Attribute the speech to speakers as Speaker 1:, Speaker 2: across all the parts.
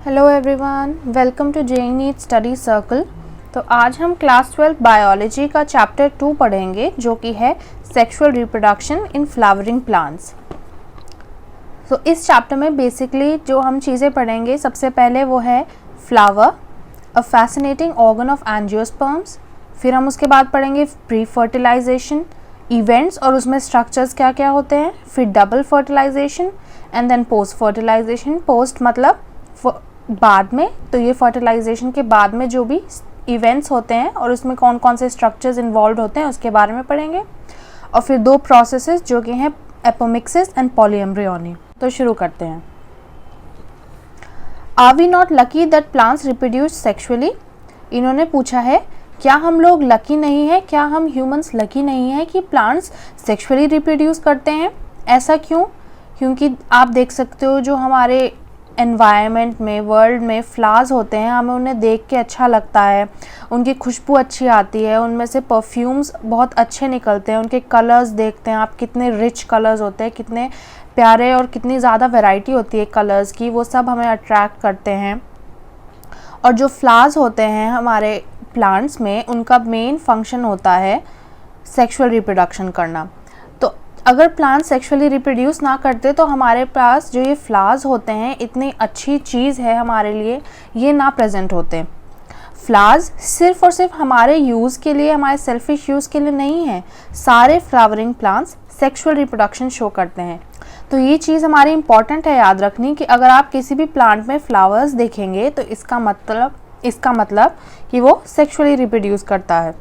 Speaker 1: Hello everyone, welcome to JEE NEET study circle. तो आज हम क्लास 12 बायोलॉजी का चैप्टर 2 पढ़ेंगे जो कि है sexual reproduction in flowering plants. तो इस चैप्टर में बेसिकली जो हम चीज़ें पढ़ेंगे, सबसे पहले वो है flower, a fascinating organ of angiosperms. फिर हम उसके बाद पढ़ेंगे प्री फर्टिलाइजेशन इवेंट्स और उसमें स्ट्रक्चर्स क्या क्या होते हैं। फिर double fertilization and then post fertilization. Post मतलब बाद में, तो ये फर्टिलाइजेशन के बाद में जो भी इवेंट्स होते हैं और उसमें कौन कौन से स्ट्रक्चर्स इन्वॉल्व होते हैं उसके बारे में पढ़ेंगे। और फिर दो प्रोसेसेस जो कि हैं एपोमिक्सिस एंड पॉलीएम्ब्रियोनी। तो शुरू करते हैं। Are we not lucky that plants reproduce sexually. इन्होंने पूछा है क्या हम लोग लकी नहीं है, क्या हम ह्यूमंस लकी नहीं है कि प्लांट्स सेक्सुअली रिप्रोड्यूस करते हैं। ऐसा क्यों? क्योंकि आप देख सकते हो जो हमारे एनवायरनमेंट में, वर्ल्ड में फ्लावर्स होते हैं, हमें उन्हें देख के अच्छा लगता है, उनकी खुशबू अच्छी आती है, उनमें से परफ्यूम्स बहुत अच्छे निकलते हैं, उनके कलर्स देखते हैं आप, कितने रिच कलर्स होते हैं, कितने प्यारे और कितनी ज़्यादा वैरायटी होती है कलर्स की, वो सब हमें अट्रैक्ट करते हैं। और जो फ्लावर्स होते हैं हमारे प्लांट्स में, उनका मेन फंक्शन होता है सेक्सुअल रिप्रोडक्शन करना। तो अगर प्लांट सेक्सुअली रिप्रोड्यूस ना करते तो हमारे पास जो ये फ्लावर्स होते हैं, इतनी अच्छी चीज़ है हमारे लिए, ये ना प्रेजेंट होते। फ्लावर्स सिर्फ और सिर्फ हमारे यूज़ के लिए, हमारे सेल्फिश यूज़ के लिए नहीं है। सारे flowering plants sexual reproduction show करते हैं। तो ये चीज़ हमारी इंपॉर्टेंट है याद रखनी कि अगर आप किसी भी प्लांट में फ्लावर्स देखेंगे तो इसका मतलब कि वो सेक्सुअली रिप्रोड्यूस करता है,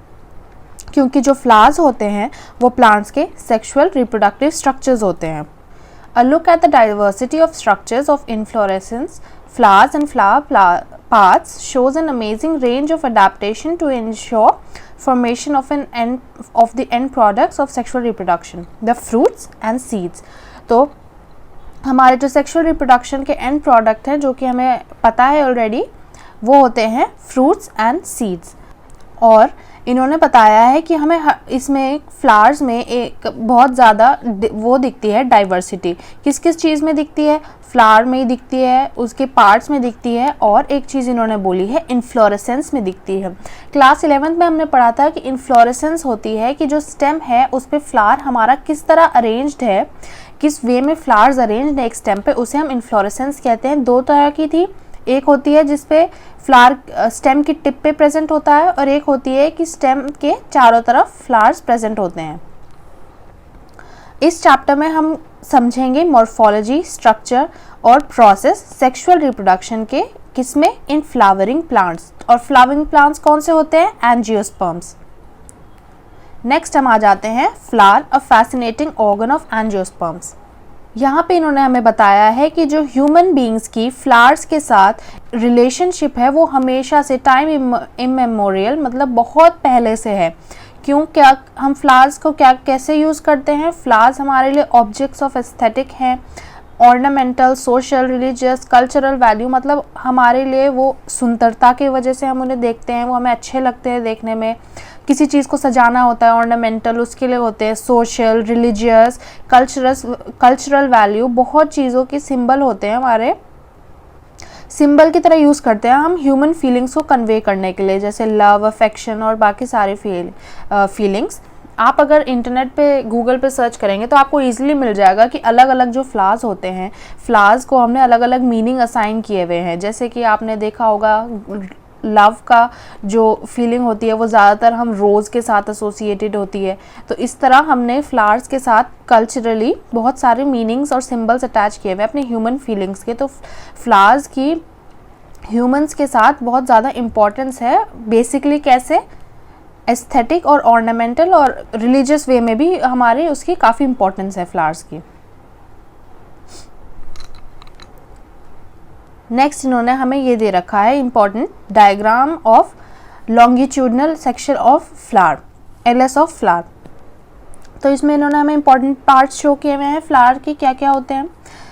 Speaker 1: क्योंकि जो फ्लावर्स होते हैं वो प्लांट्स के सेक्सुअल रिप्रोडक्टिव स्ट्रक्चर्स होते हैं। A look at the diversity of structures of inflorescence, flowers and flower parts shows an amazing range of adaptation to ensure formation of the end products of sexual reproduction, the fruits and seeds. तो हमारे जो sexual reproduction के and product हैं, जो कि हमें पता है ऑलरेडी, वो होते हैं फ्रूट्स एंड सीड्स। और इन्होंने बताया है कि हमें इसमें फ्लावर्स में एक बहुत ज़्यादा वो दिखती है डाइवर्सिटी। किस किस चीज़ में दिखती है? फ्लावर में ही दिखती है, उसके पार्ट्स में दिखती है, और एक चीज़ इन्होंने बोली है इन्फ्लोरेसेंस में दिखती है। क्लास 11th में हमने पढ़ा था कि इन्फ्लोरेसेंस होती है कि जो स्टेम है उस पर फ्लावर हमारा किस तरह अरेंज्ड है, किस वे में फ्लावर्स अरेंज्ड है एक स्टेम पे, उसे हम इन्फ्लोरेसेंस कहते हैं। दो तरह की थी, एक होती है जिसपे फ्लावर स्टेम की टिप पे प्रेजेंट होता है, और एक होती है कि स्टेम के चारों तरफ फ्लावर्स प्रेजेंट होते हैं। इस चैप्टर में हम समझेंगे मॉर्फोलॉजी, स्ट्रक्चर और प्रोसेस सेक्सुअल रिप्रोडक्शन के, किसमें? In flowering plants. और फ्लावरिंग प्लांट्स कौन से होते हैं? एंजियोस्पर्म्स। नेक्स्ट हम आ जाते हैं flower, a fascinating organ of angiosperms. यहाँ पे इन्होंने हमें बताया है कि जो ह्यूमन बींग्स की फ्लावर्स के साथ रिलेशनशिप है वो हमेशा से, टाइम इमेमोरियल, मतलब बहुत पहले से है। क्यों? क्या हम फ्लावर्स को कैसे यूज़ करते हैं? फ्लावर्स हमारे लिए ऑब्जेक्ट्स ऑफ एस्थेटिक हैं, ornamental, social, religious, cultural value, मतलब हमारे लिए वो सुंदरता की वजह से हम उन्हें देखते हैं, वो हमें अच्छे लगते हैं देखने में। किसी चीज़ को सजाना होता है ऑर्नामेंटल, उसके लिए होते हैं सोशल, रिलीजियस, कल्चरल वैल्यू, बहुत चीज़ों के सिंबल होते हैं, हमारे सिंबल की तरह यूज़ करते हैं हम ह्यूमन फीलिंग्स को कन्वे करने के लिए, जैसे लव, अफेक्शन और बाकी सारे फीलिंग्स। आप अगर इंटरनेट पे, गूगल पे सर्च करेंगे तो आपको ईजिली मिल जाएगा कि अलग अलग जो फ्लावर्स होते हैं, फ्लावर्स को हमने अलग अलग मीनिंग असाइन किए हुए हैं। जैसे कि आपने देखा होगा लव का जो फीलिंग होती है वो ज़्यादातर हम रोज़ के साथ एसोसिएटेड होती है। तो इस तरह हमने फ्लावर्स के साथ कल्चरली बहुत सारे मीनिंग्स और सिंबल्स अटैच किए हुए अपने ह्यूमन फीलिंग्स के। तो फ्लावर्स की ह्यूमंस के साथ बहुत ज़्यादा इम्पोर्टेंस है। बेसिकली कैसे? एस्थेटिक और ऑर्नामेंटल और रिलीजियस वे में भी हमारे उसकी काफ़ी इम्पोर्टेंस है फ्लावर्स की। नेक्स्ट इन्होंने हमें ये दे रखा है important diagram of longitudinal section of flower, LS of flower. तो इसमें इन्होंने हमें इम्पॉर्टेंट पार्ट्स शो किए हुए हैं फ्लावर की, क्या क्या होते हैं।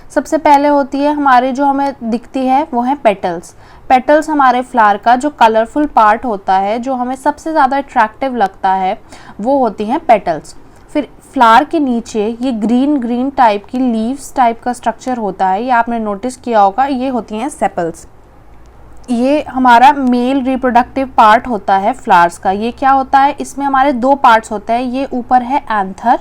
Speaker 1: सबसे पहले होती है हमारी, जो हमें दिखती है वो है पेटल्स। पेटल्स हमारे फ्लावर का जो कलरफुल पार्ट होता है, जो हमें सबसे ज़्यादा अट्रैक्टिव लगता है, वो होती हैं पेटल्स। फिर फ्लावर के नीचे ये ग्रीन टाइप की लीव्स टाइप का स्ट्रक्चर होता है, ये आपने नोटिस किया होगा, ये होती हैं सेपल्स। ये हमारा मेल रिप्रोडक्टिव पार्ट होता है फ्लावर्स का। ये क्या होता है, इसमें हमारे दो पार्ट्स होते हैं, ये ऊपर है एंथर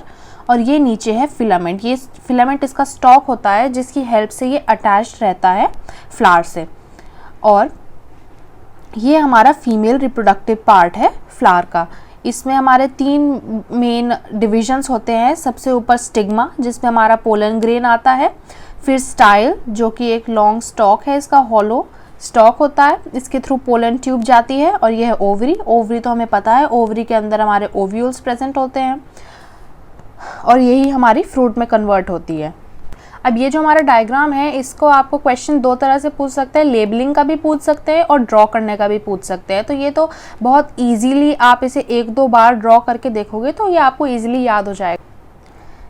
Speaker 1: और ये नीचे है फिलामेंट। ये फिलामेंट इसका स्टॉक होता है जिसकी हेल्प से ये अटैच्ड रहता है फ्लावर से। और ये हमारा फीमेल रिप्रोडक्टिव पार्ट है फ्लावर का। इसमें हमारे 3 मेन डिविजन्स होते हैं। सबसे ऊपर स्टिग्मा जिसमें हमारा पोलन ग्रेन आता है, फिर स्टाइल जो कि एक लॉन्ग स्टॉक है, इसका हॉलो स्टॉक होता है, इसके थ्रू पोलन ट्यूब जाती है, और यह है ओवरी। ओवरी तो हमें पता है, ओवरी के अंदर हमारे ओव्यूल्स प्रेजेंट होते हैं और यही हमारी फ्रूट में कन्वर्ट होती है। अब ये जो हमारा डायग्राम है, इसको आपको क्वेश्चन 2 तरह से पूछ सकते हैं, लेबलिंग का भी पूछ सकते हैं और ड्रॉ करने का भी पूछ सकते हैं। तो ये तो बहुत इजीली आप इसे 1-2 बार ड्रॉ करके देखोगे तो ये आपको इजीली याद हो जाएगा।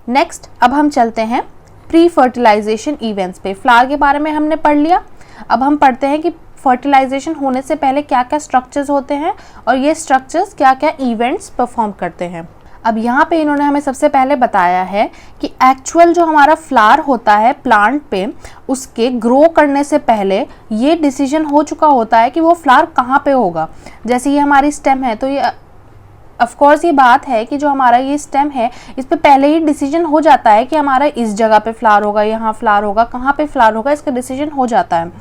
Speaker 1: नेक्स्ट अब हम चलते हैं प्री फर्टिलाइजेशन इवेंट्स पे। फ्लावर के बारे में हमने पढ़ लिया, अब हम पढ़ते हैं कि फर्टिलाइजेशन होने से पहले क्या क्या स्ट्रक्चर्स होते हैं और ये स्ट्रक्चर्स क्या क्या इवेंट्स परफॉर्म करते हैं। अब यहाँ पे इन्होंने हमें सबसे पहले बताया है कि एक्चुअल जो हमारा फ्लावर होता है प्लांट पे, उसके ग्रो करने से पहले ये डिसीजन हो चुका होता है कि वो फ्लावर कहाँ पे होगा। जैसे ये हमारी स्टेम है, तो ये ऑफ कोर्स ये बात है कि जो हमारा ये स्टेम है, इस पे पहले ही डिसीजन हो जाता है कि हमारा इस जगह पे फ्लावर होगा, यहाँ फ्लावर होगा, कहाँ पे फ्लावर होगा, इसका डिसीजन हो जाता है।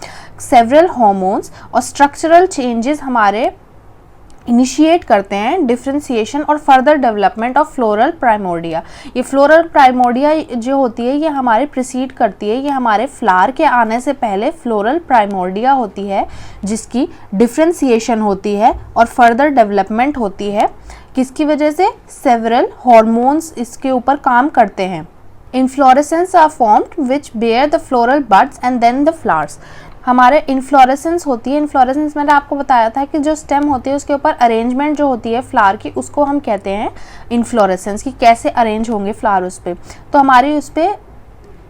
Speaker 1: सेवरल हार्मोन्स और स्ट्रक्चरल चेंजेस हमारे इनिशिएट करते हैं डिफ्रेंसिएशन और further development of floral primordia. ये फ्लोरल प्राइमोर्डिया जो होती है ये हमारे प्रिसीड करती है, ये हमारे फ्लावर के आने से पहले फ्लोरल प्राइमोर्डिया होती है जिसकी डिफ्रेंसिएशन होती है और फर्दर डेवलपमेंट होती है। किसकी वजह से? सेवरल हार्मोन्स इसके ऊपर काम करते हैं। Inflorescence are formed which bear the floral buds and then the flowers. हमारे इन्फ्लोरेसेंस होती है, इन्फ्लोरेसेंस मैंने आपको बताया था कि जो स्टेम होती है उसके ऊपर अरेंजमेंट जो होती है फ्लावर की, उसको हम कहते हैं इन्फ्लोरेसेंस, कि कैसे अरेंज होंगे फ्लावर उस पर। तो हमारी उस पर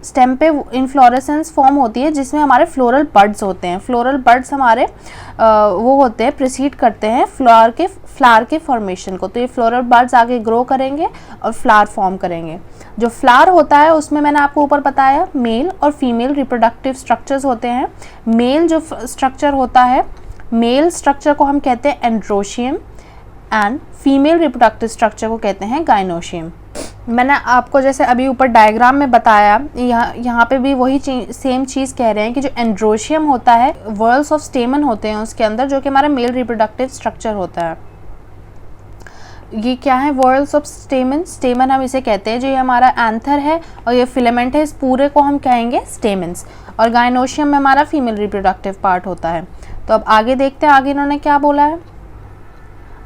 Speaker 1: स्टेम पे इन्फ्लोरेसेंस फॉर्म होती है जिसमें हमारे फ्लोरल बड्स होते हैं। फ्लोरल बड्स हमारे वो होते हैं, प्रिसीड करते हैं फ्लावर के फॉर्मेशन को। तो ये फ्लोरल बड्स आगे ग्रो करेंगे और फ्लावर फॉर्म करेंगे। जो फ्लावर होता है उसमें मैंने आपको ऊपर बताया मेल और फीमेल रिप्रोडक्टिव स्ट्रक्चर्स होते हैं। मेल जो स्ट्रक्चर होता है, मेल स्ट्रक्चर को हम कहते हैं androecium and female reproductive structure को कहते हैं गाइनोशियम। मैंने आपको जैसे अभी ऊपर डायग्राम में बताया, यहाँ पे भी वही सेम चीज़ कह रहे हैं कि जो एंड्रोशियम होता है, वर्ल्स ऑफ स्टेमन होते हैं उसके अंदर, जो कि हमारा मेल रिप्रोडक्टिव स्ट्रक्चर होता है। ये क्या है? Whorls of स्टेमन। स्टेमन हम इसे कहते हैं। जो ये हमारा एंथर है और ये फिलामेंट है, इस पूरे को हम कहेंगे स्टेमन्स। और गाइनोशियम में हमारा फीमेल रिप्रोडक्टिव पार्ट होता है। तो अब आगे देखते हैं आगे इन्होंने क्या बोला है।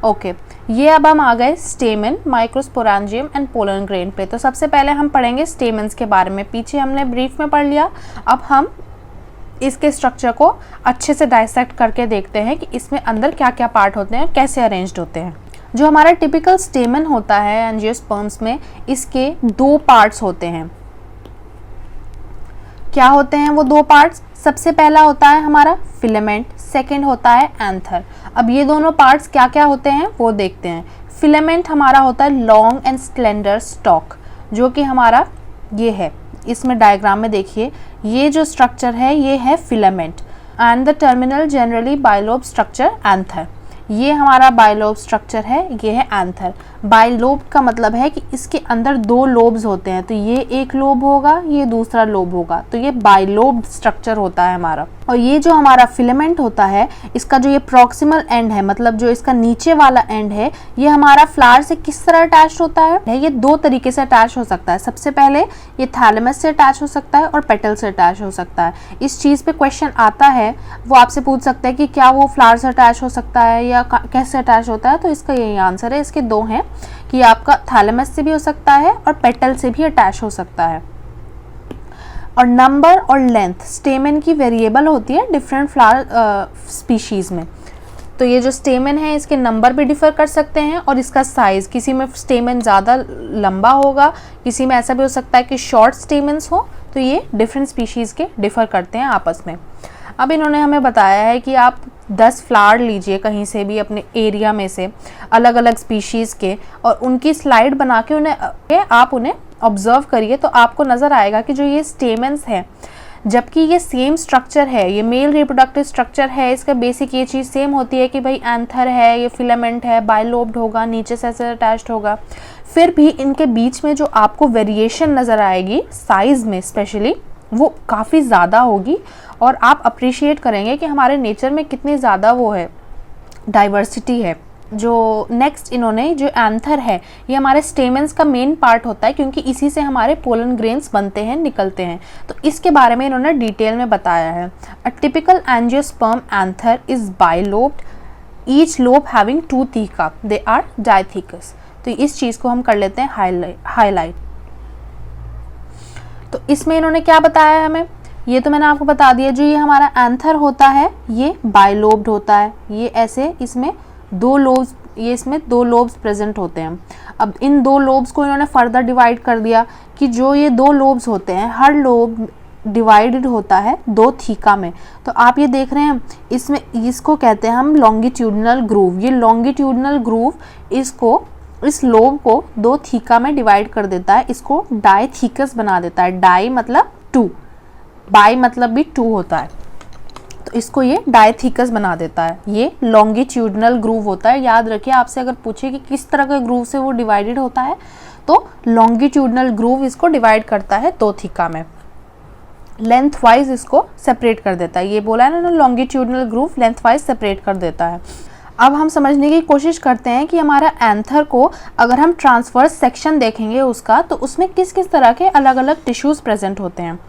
Speaker 1: ओके, ये अब हम आ गए स्टेमन, माइक्रोस्पोरेंजियम एंड पोलन ग्रेन पे। तो सबसे पहले हम पढ़ेंगे स्टेमन्स के बारे में। पीछे हमने ब्रीफ में पढ़ लिया, अब हम इसके स्ट्रक्चर को अच्छे से डाइसेक्ट करके देखते हैं कि इसमें अंदर क्या क्या पार्ट होते हैं, कैसे अरेंज्ड होते हैं। जो हमारा टिपिकल स्टेमन होता है एंजियोस्पर्म्स में, इसके 2 पार्ट्स होते हैं। क्या होते हैं वो 2 पार्ट्स? सबसे पहला होता है हमारा फिलामेंट, सेकंड होता है एंथर। अब ये दोनों पार्ट्स क्या क्या होते हैं वो देखते हैं। फिलामेंट हमारा होता है लॉन्ग एंड स्लेंडर स्टॉक, जो कि हमारा ये है, इसमें डायग्राम में देखिए, ये जो स्ट्रक्चर है ये है filament and the terminal generally bilobe structure anther. ये हमारा बाइलोब स्ट्रक्चर है, ये है एंथर। बाइलोब का मतलब है कि इसके अंदर 2 लोब्स होते हैं, तो ये एक लोब होगा, ये दूसरा लोब होगा, तो ये बाइलोब स्ट्रक्चर होता है हमारा। और ये जो हमारा फिलामेंट होता है, इसका जो ये प्रॉक्सिमल एंड है, मतलब जो इसका नीचे वाला एंड है, ये हमारा फ्लावर से किस तरह अटैच होता है? ये 2 तरीके से अटैच हो सकता है। सबसे पहले ये थैलेमस से अटैच हो सकता है और पेटल से अटैच हो सकता है। इस चीज़ पे क्वेश्चन आता है, वो आपसे पूछ सकते हैं कि क्या वो फ्लावर से अटैच हो सकता है या कैसे अटैच होता है। तो इसका यही आंसर है। इसके 2 हैं कि आपका थैलेमस से भी हो सकता है और पेटल से भी अटैच हो सकता है। और नंबर और लेंथ स्टेमन की वेरिएबल होती है डिफरेंट फ्लावर स्पीशीज़ में। तो ये जो स्टेमन है इसके नंबर भी डिफ़र कर सकते हैं और इसका साइज़, किसी में स्टेमन ज़्यादा लंबा होगा, किसी में ऐसा भी हो सकता है कि शॉर्ट स्टेमन्स हो। तो ये डिफरेंट स्पीशीज़ के डिफ़र करते हैं आपस में। अब इन्होंने हमें बताया है कि आप 10 फ्लावर लीजिए कहीं से भी अपने एरिया में से, अलग अलग स्पीशीज़ के, और उनकी स्लाइड बना के आप उन्हें ऑब्जर्व करिए, तो आपको नज़र आएगा कि जो ये स्टेमन्स हैं, जबकि ये सेम स्ट्रक्चर है, ये मेल रिप्रोडक्टिव स्ट्रक्चर है, इसका बेसिक ये चीज़ सेम होती है कि भाई एंथर है, ये फिलामेंट है, बाइलोब्ड होगा, नीचे से अटैच्ड होगा, फिर भी इनके बीच में जो आपको वेरिएशन नज़र आएगी साइज़ में स्पेशली, वो काफ़ी ज़्यादा होगी और आप अप्रिशिएट करेंगे कि हमारे नेचर में कितनी ज़्यादा वो है, डाइवर्सिटी है। जो नेक्स्ट इन्होंने जो एंथर है, ये हमारे स्टेमेंस का मेन पार्ट होता है क्योंकि इसी से हमारे पोलन ग्रेन्स बनते हैं, निकलते हैं। तो इसके बारे में इन्होंने डिटेल में बताया है। A typical angiosperm anther is bilobed, each lobe having 2 theca, they are dithecous. तो इस चीज़ को हम कर लेते हैं हाईलाइट। तो इसमें इन्होंने क्या बताया है हमें, ये तो मैंने आपको बता दिया। जो ये हमारा एंथर होता है ये बाइलोब्ड होता है, ये ऐसे इसमें 2 लोब्स, ये इसमें 2 लोब्स प्रेजेंट होते हैं। अब इन 2 लोब्स को इन्होंने फर्दर डिवाइड कर दिया कि जो ये 2 लोब्स होते हैं, हर लोब डिवाइडेड होता है 2 थीका में। तो आप ये देख रहे हैं इसमें, इसको कहते हैं हम लॉन्गिट्यूडनल ग्रूव। ये लॉन्गिट्यूडनल ग्रूव इसको, इस लोब को 2 थीका में डिवाइड कर देता है, इसको डाइथीकस बना देता है। डाई मतलब 2, बाई मतलब भी 2 होता है, तो इसको ये डाइथीकस बना देता है। ये लॉन्गिट्यूडनल ग्रूव होता है। याद रखिए, आपसे अगर पूछे कि किस तरह के ग्रूव से वो डिवाइडेड होता है, तो लॉन्गिट्यूडनल ग्रूव इसको डिवाइड करता है 2 थीका में, लेंथ वाइज इसको सेपरेट कर देता है। ये बोला है ना, longitudinal groove length wise separate कर देता है। अब हम समझने की कोशिश करते हैं कि हमारा एंथर को अगर हम ट्रांसवर्स सेक्शन देखेंगे उसका, तो उसमें किस किस तरह के अलग अलग टिश्यूज़ प्रेजेंट होते हैं।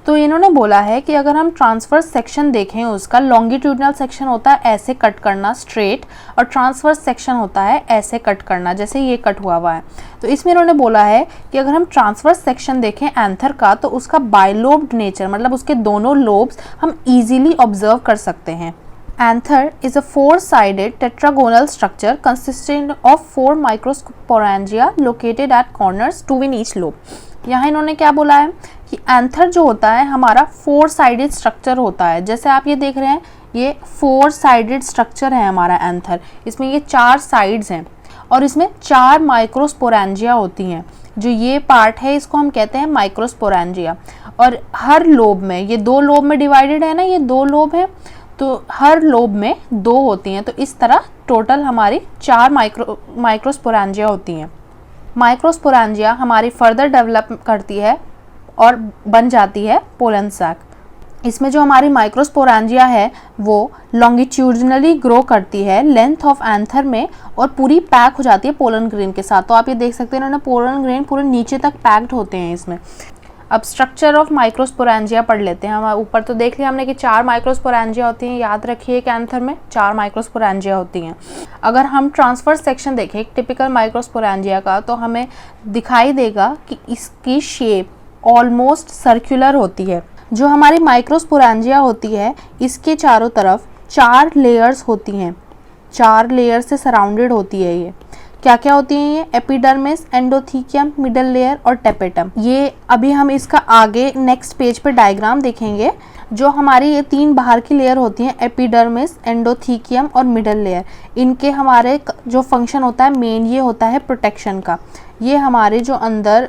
Speaker 1: तो इन्होंने बोला है कि अगर हम ट्रांसवर्स सेक्शन देखें उसका, लॉन्गिट्यूडनल सेक्शन होता है ऐसे कट करना स्ट्रेट, और ट्रांसवर्स सेक्शन होता है ऐसे कट करना, जैसे ये कट हुआ है। तो इसमें इन्होंने बोला है कि अगर हम ट्रांसवर्स सेक्शन देखें एंथर का, तो उसका बाइलोब्ड नेचर, मतलब उसके दोनों लोब्स हम ईजिली ऑब्जर्व कर सकते हैं। Anther is a 4-sided tetragonal structure consisting of 4 microsporangia located at corners, 2 in each lobe। यहाँ इन्होंने क्या बोला है कि एंथर जो होता है हमारा 4-साइडेड स्ट्रक्चर होता है। जैसे आप ये देख रहे हैं, ये 4-साइडेड स्ट्रक्चर है हमारा एंथर। इसमें ये 4 साइड्स हैं और इसमें 4 माइक्रोस्पोरेंजिया होती हैं। जो ये पार्ट है इसको हम कहते हैं माइक्रोस्पोरेंजिया। और हर लोब में, ये 2 लोब में डिवाइडेड है ना, ये 2 लोब है, तो हर लोब में 2 होती हैं। तो इस तरह टोटल हमारी 4 माइक्रोस्पोरेंजिया होती हैं। माइक्रोस्पोरेंजिया हमारी फर्दर डेवलप करती है और बन जाती है पोलन सैक। इसमें जो हमारी माइक्रोस्पोरेंजिया है वो लॉन्गिट्यूडनली ग्रो करती है लेंथ ऑफ एंथर में और पूरी पैक हो जाती है पोलन ग्रेन के साथ। तो आप ये देख सकते हैं, इन्होंने पोलन ग्रेन पूरे नीचे तक पैक्ड होते हैं इसमें। अब स्ट्रक्चर ऑफ माइक्रोस्पोरेंजिया पढ़ लेते हैं। हम ऊपर तो देख लिया हमने कि 4 माइक्रोस्पोरेंजिया होती हैं। याद रखिए कि एंथर में 4 माइक्रोस्पोरेंजिया होती हैं। अगर हम ट्रांसफर सेक्शन देखें एक टिपिकल माइक्रोस्पोरेंजिया का, तो हमें दिखाई देगा कि इसकी शेप ऑलमोस्ट सर्कुलर होती है। जो हमारी माइक्रोस्पोरेंजिया होती है इसके चारों तरफ 4 लेयर्स होती हैं, 4 लेयर से सराउंडेड होती है। ये क्या क्या होती हैं? ये एपिडर्मिस, एंडोथीकियम, मिडल लेयर और टेपेटम। ये अभी हम इसका आगे नेक्स्ट पेज पे डायग्राम देखेंगे। जो हमारी ये 3 बाहर की लेयर होती हैं, एपिडर्मिस, एंडोथीकियम और मिडल लेयर, इनके हमारे जो फंक्शन होता है मेन, ये होता है प्रोटेक्शन का। ये हमारे जो अंदर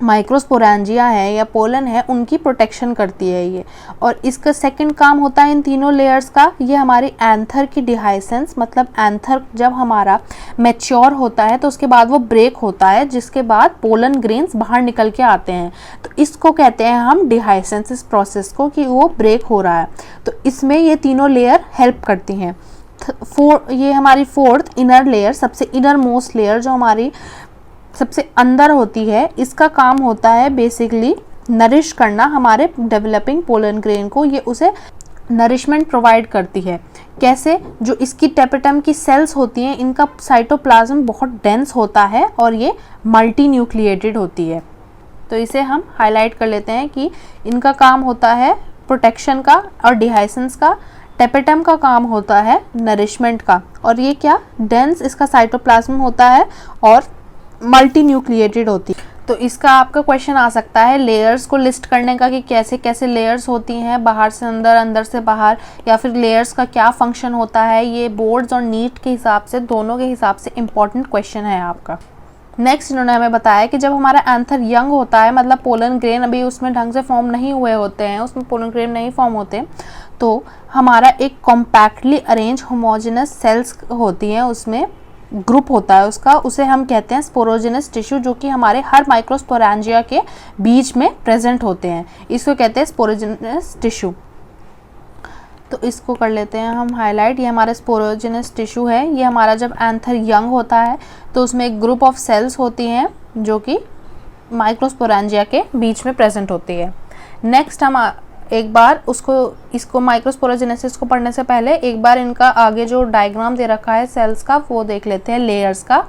Speaker 1: माइक्रोस्पोरेंजिया है या पोलन है उनकी प्रोटेक्शन करती है ये। और इसका सेकंड काम होता है इन तीनों लेयर्स का, ये हमारी एंथर की डिहाइसेंस, मतलब एंथर जब हमारा मैच्योर होता है तो उसके बाद वो ब्रेक होता है, जिसके बाद पोलन ग्रेन्स बाहर निकल के आते हैं। तो इसको कहते हैं हम डिहाइसेंस, इस प्रोसेस को, कि वो ब्रेक हो रहा है। तो इसमें ये तीनों लेयर हेल्प करती हैं। ये हमारी 4th इनर लेयर, सबसे इनर मोस्ट लेयर जो हमारी सबसे अंदर होती है, इसका काम होता है बेसिकली नरिश करना हमारे डेवलपिंग पोलन ग्रेन को। ये उसे नरिशमेंट प्रोवाइड करती है। कैसे? जो इसकी टेपेटम की सेल्स होती हैं, इनका साइटोप्लाज्म बहुत डेंस होता है और ये मल्टी न्यूक्लिएटेड होती है। तो इसे हम हाईलाइट कर लेते हैं कि इनका काम होता है प्रोटेक्शन का और डिहाइसेंस का। टेपेटम का काम होता है नरिशमेंट का, और ये क्या, डेंस इसका साइटोप्लाज्म होता है और मल्टी न्यूक्लिएटेड होती है। तो इसका आपका क्वेश्चन आ सकता है लेयर्स को लिस्ट करने का, कि कैसे कैसे लेयर्स होती हैं, बाहर से अंदर, अंदर से बाहर, या फिर लेयर्स का क्या फंक्शन होता है। ये बोर्ड्स और नीट के हिसाब से, दोनों के हिसाब से इम्पॉर्टेंट क्वेश्चन है आपका। नेक्स्ट इन्होंने हमें बताया कि जब हमारा एंथर यंग होता है, मतलब पोलन ग्रेन अभी उसमें ढंग से फॉर्म नहीं हुए होते हैं, उसमें पोलन ग्रेन नहीं फॉर्म होते, तो हमारा एक कॉम्पैक्टली अरेंज होमोजेनस सेल्स होती हैं, उसमें ग्रुप होता है उसका, उसे हम कहते हैं स्पोरोजेनस टिश्यू, जो कि हमारे हर माइक्रोस्पोरेंजिया के बीच में प्रेजेंट होते हैं, इसको कहते हैं स्पोरोजेनस टिश्यू। तो इसको कर लेते हैं हम हाईलाइट। ये हमारा स्पोरोजेनस टिश्यू है। ये हमारा जब एंथर यंग होता है तो उसमें एक ग्रुप ऑफ सेल्स होती हैं जो कि माइक्रोस्पोरेंजिया के बीच में प्रेजेंट होती है। नेक्स्ट हम एक बार इसको माइक्रोस्पोरोजेनेसिस को पढ़ने से पहले एक बार इनका आगे जो डायग्राम दे रखा है सेल्स का वो देख लेते हैं, लेयर्स का।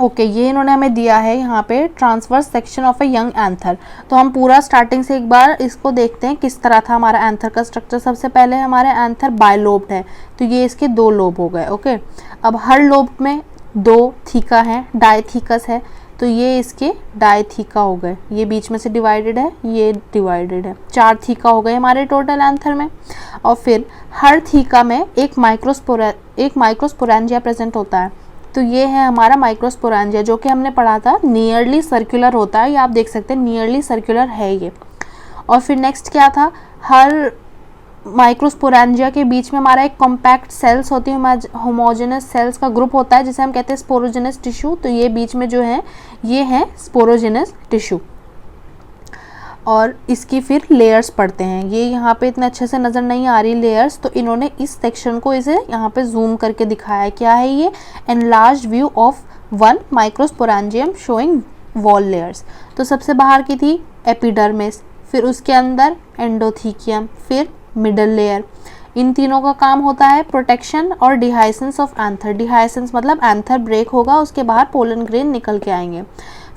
Speaker 1: ओके, ये इन्होंने हमें दिया है यहाँ पे transverse section of a young anther. तो हम पूरा स्टार्टिंग से एक बार इसको देखते हैं किस तरह था हमारा एंथर का स्ट्रक्चर। सबसे पहले हमारे एंथर बायलोब्ड है, तो ये इसके 2 लोब हो गए। ओके, अब हर लोब में 2 थीका है, डायथीकस है, तो ये इसके डायथीका हो गए। ये बीच में से डिवाइडेड है, ये डिवाइडेड है, 4 थीका हो गए हमारे टोटल एंथर में। और फिर हर थीका में एक माइक्रोस्पोरेंजिया प्रेजेंट होता है। तो ये है हमारा माइक्रोस्पोरेंजिया, जो कि हमने पढ़ा था नियरली सर्कुलर होता है। ये आप देख सकते हैं नियरली सर्कुलर है ये। और फिर नेक्स्ट क्या था, हर माइक्रोस्पोरेंजिया के बीच में हमारा एक कॉम्पैक्ट सेल्स होती है, होमोजेनस सेल्स का ग्रुप होता है जिसे हम कहते हैं स्पोरोजेनस टिश्यू। तो ये बीच में जो है ये है स्पोरोजेनस टिश्यू। और इसकी फिर लेयर्स पढ़ते हैं। ये यहाँ पे इतने अच्छे से नज़र नहीं आ रही लेयर्स, तो इन्होंने इस सेक्शन को इसे यहाँ पे जूम करके दिखाया है। क्या है ये, enlarge view of one microsporangium showing wall layers. तो सबसे बाहर की थी एपिडर्मिस, फिर उसके अंदर एंडोथीकियम, फिर मिडल लेयर। इन तीनों का काम होता है प्रोटेक्शन और डिहाइसेंस ऑफ एंथर। डिहाइसेंस मतलब एंथर ब्रेक होगा, उसके बाहर पोलन ग्रेन निकल के आएंगे।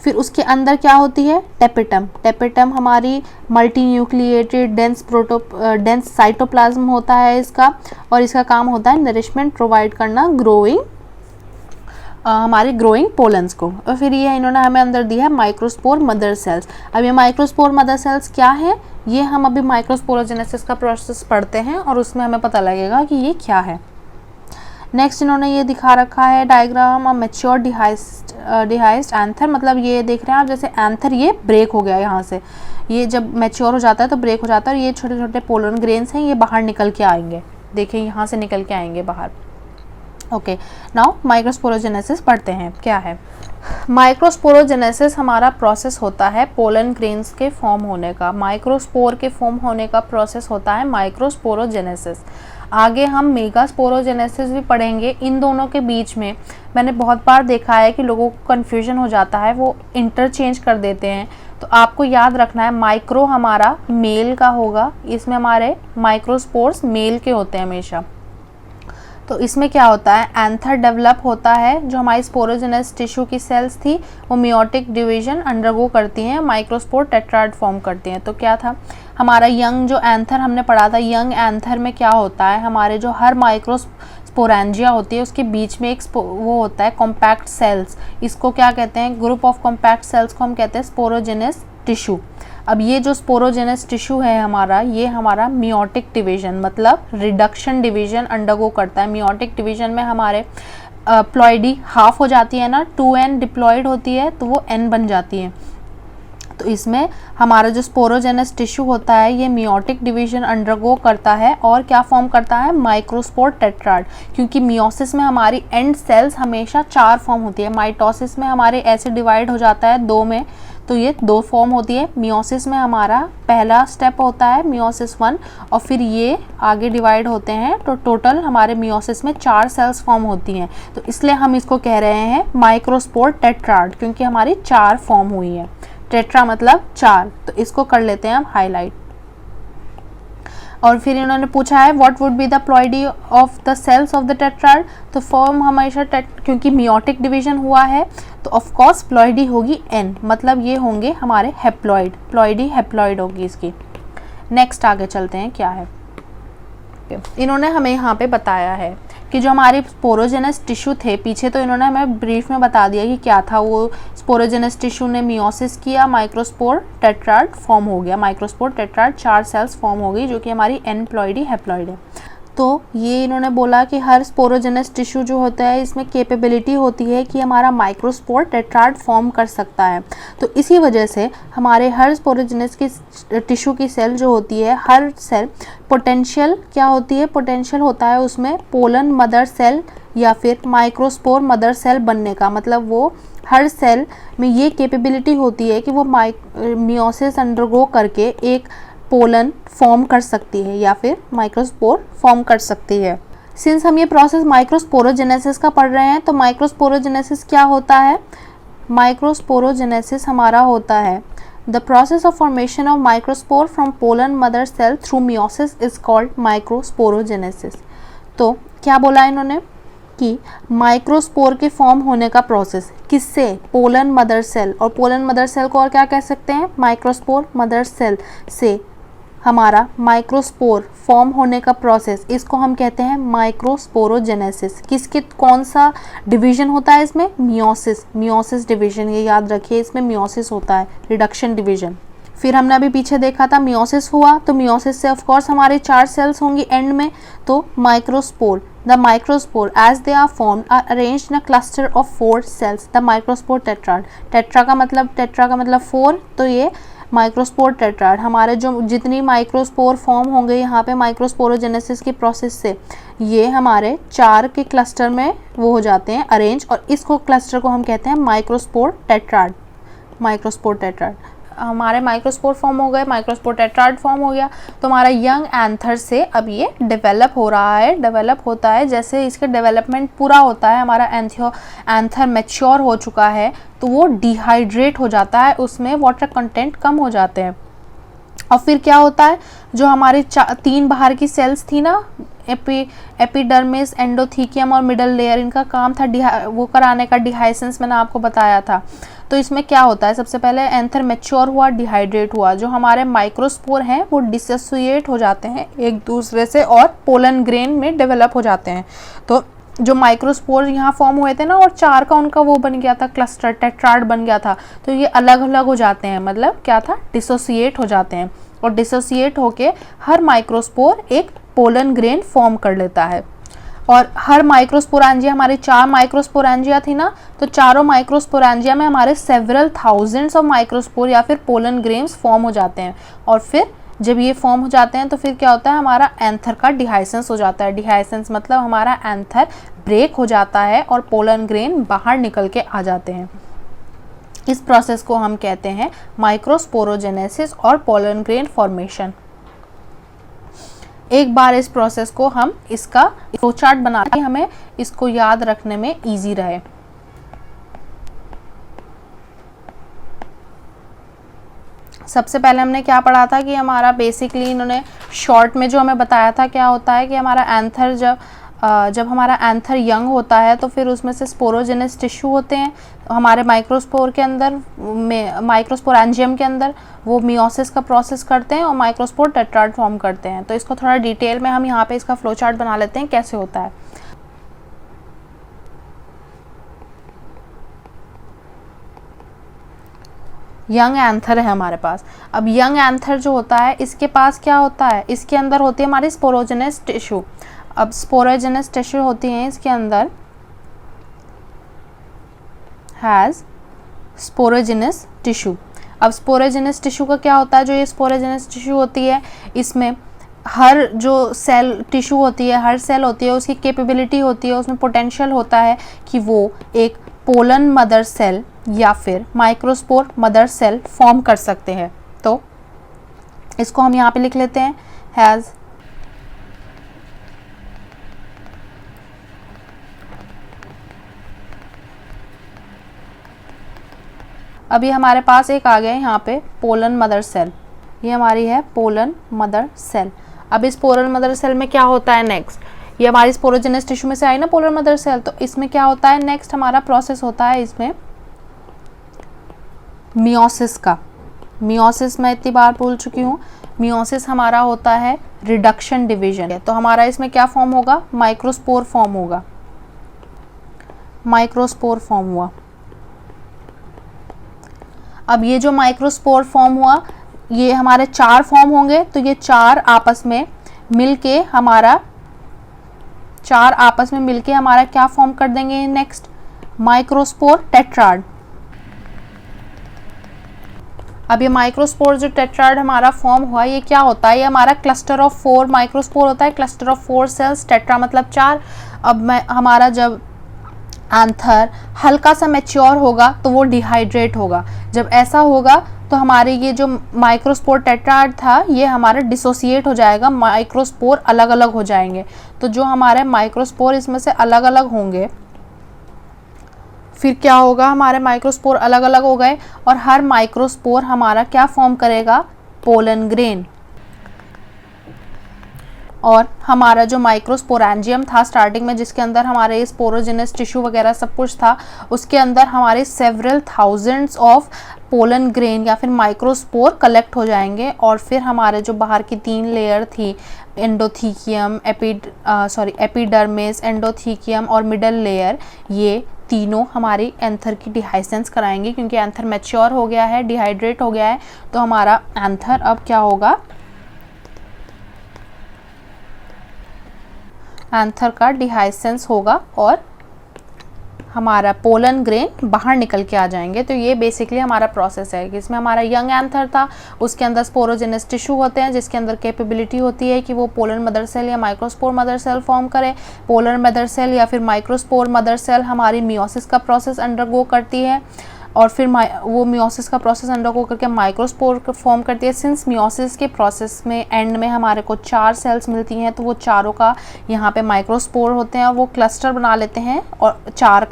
Speaker 1: फिर उसके अंदर क्या होती है, टेपिटम। टेपिटम हमारी मल्टी न्यूक्लिएटेड डेंस साइटोप्लाज्म होता है इसका, और इसका काम होता है नरिशमेंट प्रोवाइड करना हमारे ग्रोइंग पोलन्स को। और फिर ये इन्होंने हमें अंदर दिया है माइक्रोस्पोर मदर सेल्स। अब ये माइक्रोस्पोर मदर सेल्स क्या है, ये हम अभी माइक्रोस्पोरोजेनेसिस का प्रोसेस पढ़ते हैं और उसमें हमें पता लगेगा कि ये क्या है। नेक्स्ट इन्होंने ये दिखा रखा है डायग्राम ऑफ मैच्योर डिहाइस्ड एंथर। मतलब ये देख रहे हैं आप, जैसे एंथर ये ब्रेक हो गया यहाँ से, ये जब मैच्योर हो जाता है तो ब्रेक हो जाता है, और ये छोटे छोटे पोलन ग्रेन्स हैं, ये बाहर निकल के आएंगे। देखिए यहाँ से निकल के आएंगे बाहर। ओके, नाउ माइक्रोस्पोरोजेनेसिस पढ़ते हैं क्या है। माइक्रोस्पोरोजेनेसिस हमारा प्रोसेस होता है पोलन ग्रेन्स के फॉर्म होने का। माइक्रोस्पोर के फॉर्म होने का प्रोसेस होता है माइक्रोस्पोरोजेनेसिस। आगे हम मेगास्पोरोजेनेसिस भी पढ़ेंगे। इन दोनों के बीच में मैंने बहुत बार देखा है कि लोगों को कन्फ्यूजन हो जाता है, वो इंटरचेंज कर देते हैं। तो आपको याद रखना है माइक्रो हमारा मेल का होगा, इसमें हमारे माइक्रोस्पोर्स मेल के होते हैं हमेशा। तो इसमें क्या होता है, एंथर डेवलप होता है। जो हमारी स्पोरोजेनस टिश्यू की सेल्स थी वो मियोटिक डिवीजन अंडरगो करती हैं, माइक्रोस्पोर टेट्राड फॉर्म करती हैं। तो क्या था हमारा यंग जो एंथर हमने पढ़ा था, यंग एंथर में क्या होता है, हमारे जो हर माइक्रोस्पोरेंजिया होती है उसके बीच में एक वो होता है कॉम्पैक्ट सेल्स। इसको क्या कहते हैं, ग्रुप ऑफ कॉम्पैक्ट सेल्स को हम कहते हैं स्पोरोजेनस टिश्यू। अब ये जो स्पोरोजेनस टिश्यू है हमारा, ये हमारा मियोटिक डिवीजन मतलब रिडक्शन डिवीजन अंडरगो करता है। मियोटिक डिवीजन में हमारे प्लॉइडी हाफ हो जाती है ना, 2n डिप्लॉइड होती है तो वो n बन जाती है। तो इसमें हमारा जो स्पोरोजेनस टिश्यू होता है ये मियोटिक डिवीजन अंडरगो करता है और क्या फॉर्म करता है, माइक्रोस्पोर टेट्राड। क्योंकि मियोसिस में हमारी एंड सेल्स हमेशा 4 फॉर्म होती है, माइटोसिस में हमारे ऐसे डिवाइड हो जाता है 2 में, तो ये 2 फॉर्म होती है। मियोसिस में हमारा पहला स्टेप होता है मियोसिस 1 और फिर ये आगे डिवाइड होते हैं, तो टोटल हमारे मियोसिस में 4 सेल्स फॉर्म होती हैं। तो इसलिए हम इसको कह रहे हैं माइक्रोस्पोर टेट्राड, क्योंकि हमारी 4 फॉर्म हुई है। टेट्रा मतलब 4, तो इसको कर लेते हैं हम हाईलाइट। और फिर इन्होंने पूछा है what would be the ploidy of the cells of the tetrad. तो फॉर्म हमेशा क्योंकि मियोटिक डिवीजन हुआ है तो ऑफ कोर्स प्लॉइडी होगी n, मतलब ये होंगे हमारे हेप्लॉइड, प्लॉइडी हेप्लॉइड होगी इसकी। नेक्स्ट आगे चलते हैं क्या है। इन्होंने हमें यहाँ पे बताया है कि जो हमारे स्पोरोजेनस टिश्यू थे पीछे, तो इन्होंने हमें ब्रीफ में बता दिया कि क्या था वो। स्पोरोजेनस टिश्यू ने मियोसिस किया, माइक्रोस्पोर टेट्राड फॉर्म हो गया, माइक्रोस्पोर टेट्राड 4 सेल्स फॉर्म हो गई जो कि हमारी n प्लॉइडी हेप्लॉइड है। तो ये इन्होंने बोला कि हर स्पोरोजेनस टिश्यू जो होता है इसमें कैपेबिलिटी होती है कि हमारा माइक्रोस्पोर टेट्राड फॉर्म कर सकता है। तो इसी वजह से हमारे हर स्पोरोजेनस की टिश्यू की सेल जो होती है, हर सेल पोटेंशियल क्या होती है, पोटेंशियल होता है उसमें पोलन मदर सेल या फिर माइक्रोस्पोर मदर सेल बनने का। मतलब वो हर सेल में ये कैपेबिलिटी होती है कि वो मियोसिस अंडरगो करके एक पोलन फॉर्म कर सकती है या फिर माइक्रोस्पोर फॉर्म कर सकती है। सिंस हम ये प्रोसेस माइक्रोस्पोरोजेनेसिस का पढ़ रहे हैं, तो माइक्रोस्पोरोजेनेसिस क्या होता है? माइक्रोस्पोरोजेनेसिस हमारा होता है the process of formation of microspore from pollen mother cell through meiosis is called microsporogenesis. तो क्या बोला इन्होंने कि माइक्रोस्पोर के फॉर्म होने का प्रोसेस किससे? Pollen mother cell. और पोलन मदर सेल को और क्या कह सकते हैं? माइक्रोस्पोर मदर सेल से हमारा माइक्रोस्पोर फॉर्म होने का प्रोसेस, इसको हम कहते हैं माइक्रोस्पोरोजेनेसिस। किसके कौन सा डिवीजन होता है इसमें? मियोसिस। मियोसिस डिवीजन, ये याद रखिए, इसमें मियोसिस होता है, रिडक्शन डिवीजन। फिर हमने अभी पीछे देखा था मियोसिस हुआ, तो मियोसिस से ऑफ कोर्स हमारे 4 सेल्स होंगी एंड में। तो microspore, the microspore as they are formed are arranged in a cluster of 4 cells, the microspore tetrad. Tetra का मतलब 4, तो ये माइक्रोस्पोर टेट्राड। हमारे जो जितनी माइक्रोस्पोर फॉर्म होंगे यहाँ पे माइक्रोस्पोरोजेनेसिस की प्रोसेस से, ये हमारे 4 के क्लस्टर में वो हो जाते हैं अरेंज, और इसको क्लस्टर को हम कहते हैं माइक्रोस्पोर टेट्राड। माइक्रोस्पोर टेट्राड हमारे माइक्रोस्पोर फॉर्म हो गए, माइक्रोस्पोर टेट्राड फॉर्म हो गया। तो हमारा यंग एंथर से अब ये डेवलप हो रहा है, डेवलप होता है। जैसे इसके डेवलपमेंट पूरा होता है, हमारा एंथर मैच्योर हो चुका है, तो वो डिहाइड्रेट हो जाता है, उसमें वाटर कंटेंट कम हो जाते हैं। और फिर क्या होता है, जो हमारी 3 बाहर की सेल्स थी ना, एपिडर्मिस, एंडोथीकियम और मिडल लेयर, इनका काम था वो कराने का, डिहाइसेंस मैंने आपको बताया था। तो इसमें क्या होता है, सबसे पहले एंथर मैच्योर हुआ, डिहाइड्रेट हुआ, जो हमारे माइक्रोस्पोर हैं वो डिसोसिएट हो जाते हैं एक दूसरे से और पोलन ग्रेन में डेवलप हो जाते हैं। तो जो माइक्रोस्पोर यहाँ फॉर्म हुए थे ना, और 4 का उनका वो बन गया था क्लस्टर, टेट्राड बन गया था, तो ये अलग अलग हो जाते हैं, मतलब क्या था, डिसोसिएट हो जाते हैं। और डिसोसिएट होके हर माइक्रोस्पोर एक पोलन ग्रेन फॉर्म कर लेता है। और हर माइक्रोस्पोरेंजिया, हमारी 4 माइक्रोस्पोरेंजिया थी ना, तो चारों माइक्रोस्पोरेंजिया में हमारे सेवरल थाउजेंड्स ऑफ माइक्रोस्पोर या फिर पोलन ग्रेन्स फॉर्म हो जाते हैं। और फिर जब ये फॉर्म हो जाते हैं तो फिर क्या होता है, हमारा एंथर का डिहाइसेंस हो जाता है। डिहाइसेंस मतलब हमारा एंथर ब्रेक हो जाता है और पोलन ग्रेन बाहर निकल के आ जाते हैं। इस प्रोसेस को हम कहते हैं माइक्रोस्पोरोजेनेसिस और पोलन ग्रेन फॉर्मेशन। एक बार इस प्रोसेस को हम इसका फ्लोचार्ट बना के हमें इसको याद रखने में इजी रहे। सबसे पहले हमने क्या पढ़ा था कि हमारा बेसिकली इन्होंने शॉर्ट में जो हमें बताया था, क्या होता है कि हमारा एंथर जब हमारा एंथर यंग होता है तो फिर उसमें से स्पोरोजेनस टिश्यू होते हैं हमारे माइक्रोस्पोर के अंदर, माइक्रोस्पोरेंजियम के अंदर, वो मियोसिस का प्रोसेस करते हैं और माइक्रोस्पोर टेट्राड फॉर्म करते हैं। तो इसको थोड़ा डिटेल में हम यहाँ पे इसका फ्लो चार्ट बना लेते हैं कैसे होता है। यंग एंथर है हमारे पास। अब यंग एंथर जो होता है इसके पास क्या होता है, इसके अंदर होती है हमारी स्पोरोजेनस टिश्यू। अब स्पोरोजेनस टिश्यू होती हैं इसके अंदर, हैज़ स्पोरोजेनस टिश्यू। अब स्पोरोजेनस टिश्यू का क्या होता है, जो ये स्पोरोजेनस टिश्यू होती है इसमें हर जो सेल टिश्यू होती है, हर सेल होती है, उसकी कैपेबिलिटी होती है, उसमें पोटेंशियल होता है कि वो एक पोलन मदर सेल या फिर माइक्रोस्पोर मदर सेल फॉर्म कर सकते हैं। तो इसको हम यहाँ पे लिख लेते हैं, हैज़ अभी हमारे पास एक आ गया यहाँ पे पोलन मदर सेल, ये हमारी है पोलन मदर सेल। अब इस पोलन मदर सेल में क्या होता है नेक्स्ट, ये हमारी स्पोरोजेनस टिश्यू में से आई ना पोलन मदर सेल, तो इसमें क्या होता है नेक्स्ट हमारा प्रोसेस होता है इसमें मियोसिस का। मियोसिस मैं इतनी बार बोल चुकी हूँ, मियोसिस हमारा होता है रिडक्शन डिवीजन। तो हमारा इसमें क्या फॉर्म होगा, माइक्रोस्पोर फॉर्म होगा, माइक्रोस्पोर फॉर्म हुआ। अब ये जो माइक्रोस्पोर फॉर्म हुआ, ये हमारे 4 फॉर्म होंगे, तो ये 4 आपस में मिलके हमारा चार आपस में मिलके हमारा क्या फॉर्म कर देंगे नेक्स्ट, माइक्रोस्पोर टेट्राड। अब ये माइक्रोस्पोर जो टेट्राड हमारा फॉर्म हुआ, ये क्या होता है, ये हमारा क्लस्टर ऑफ 4 माइक्रोस्पोर होता है, क्लस्टर ऑफ 4 सेल्स, टेट्रा मतलब 4। अब हमारा जब एंथर हल्का सा मैच्योर होगा तो वो डिहाइड्रेट होगा। जब ऐसा होगा तो हमारे ये जो माइक्रोस्पोर टेट्राड था ये हमारा डिसोसिएट हो जाएगा, माइक्रोस्पोर अलग अलग हो जाएंगे। तो जो हमारे माइक्रोस्पोर इसमें से अलग अलग होंगे, फिर क्या होगा, हमारे माइक्रोस्पोर अलग अलग हो गए और हर माइक्रोस्पोर हमारा क्या फॉर्म करेगा, पोलन ग्रेन। और हमारा जो माइक्रोस्पोरेंजियम था स्टार्टिंग में, जिसके अंदर हमारे स्पोरोजेनस टिश्यू वगैरह सब कुछ था, उसके अंदर हमारे several thousands of pollen grain या फिर माइक्रोस्पोर कलेक्ट हो जाएंगे। और फिर हमारे जो बाहर की 3 लेयर थी, एंडोथीकियम, एपिडर्मिस, एंडोथीकियम और मिडल लेयर, ये तीनों हमारी एंथर की डिहाइसेंस कराएंगे, क्योंकि एंथर मैच्योर हो गया है, डिहाइड्रेट हो गया है। तो हमारा एंथर अब क्या होगा, एंथर का डिहाइसेंस होगा और हमारा पोलन ग्रेन बाहर निकल के आ जाएंगे। तो ये बेसिकली हमारा प्रोसेस है कि इसमें हमारा यंग एंथर था, उसके अंदर स्पोरोजेनस टिश्यू होते हैं जिसके अंदर कैपेबिलिटी होती है कि वो पोलन मदर सेल या माइक्रोस्पोर मदर सेल फॉर्म करे। पोलर मदर सेल या फिर माइक्रोस्पोर मदर सेल हमारी मियोसिस का प्रोसेस अंडरगो करती है और फिर वो मियोसिस का प्रोसेस अंडरगो करके माइक्रोस्पोर फॉर्म करती है। सिंस मियोसिस के प्रोसेस में एंड में हमारे को 4 सेल्स मिलती हैं, तो वो चारों का यहाँ पे माइक्रोस्पोर होते हैं और वो क्लस्टर बना लेते हैं और 4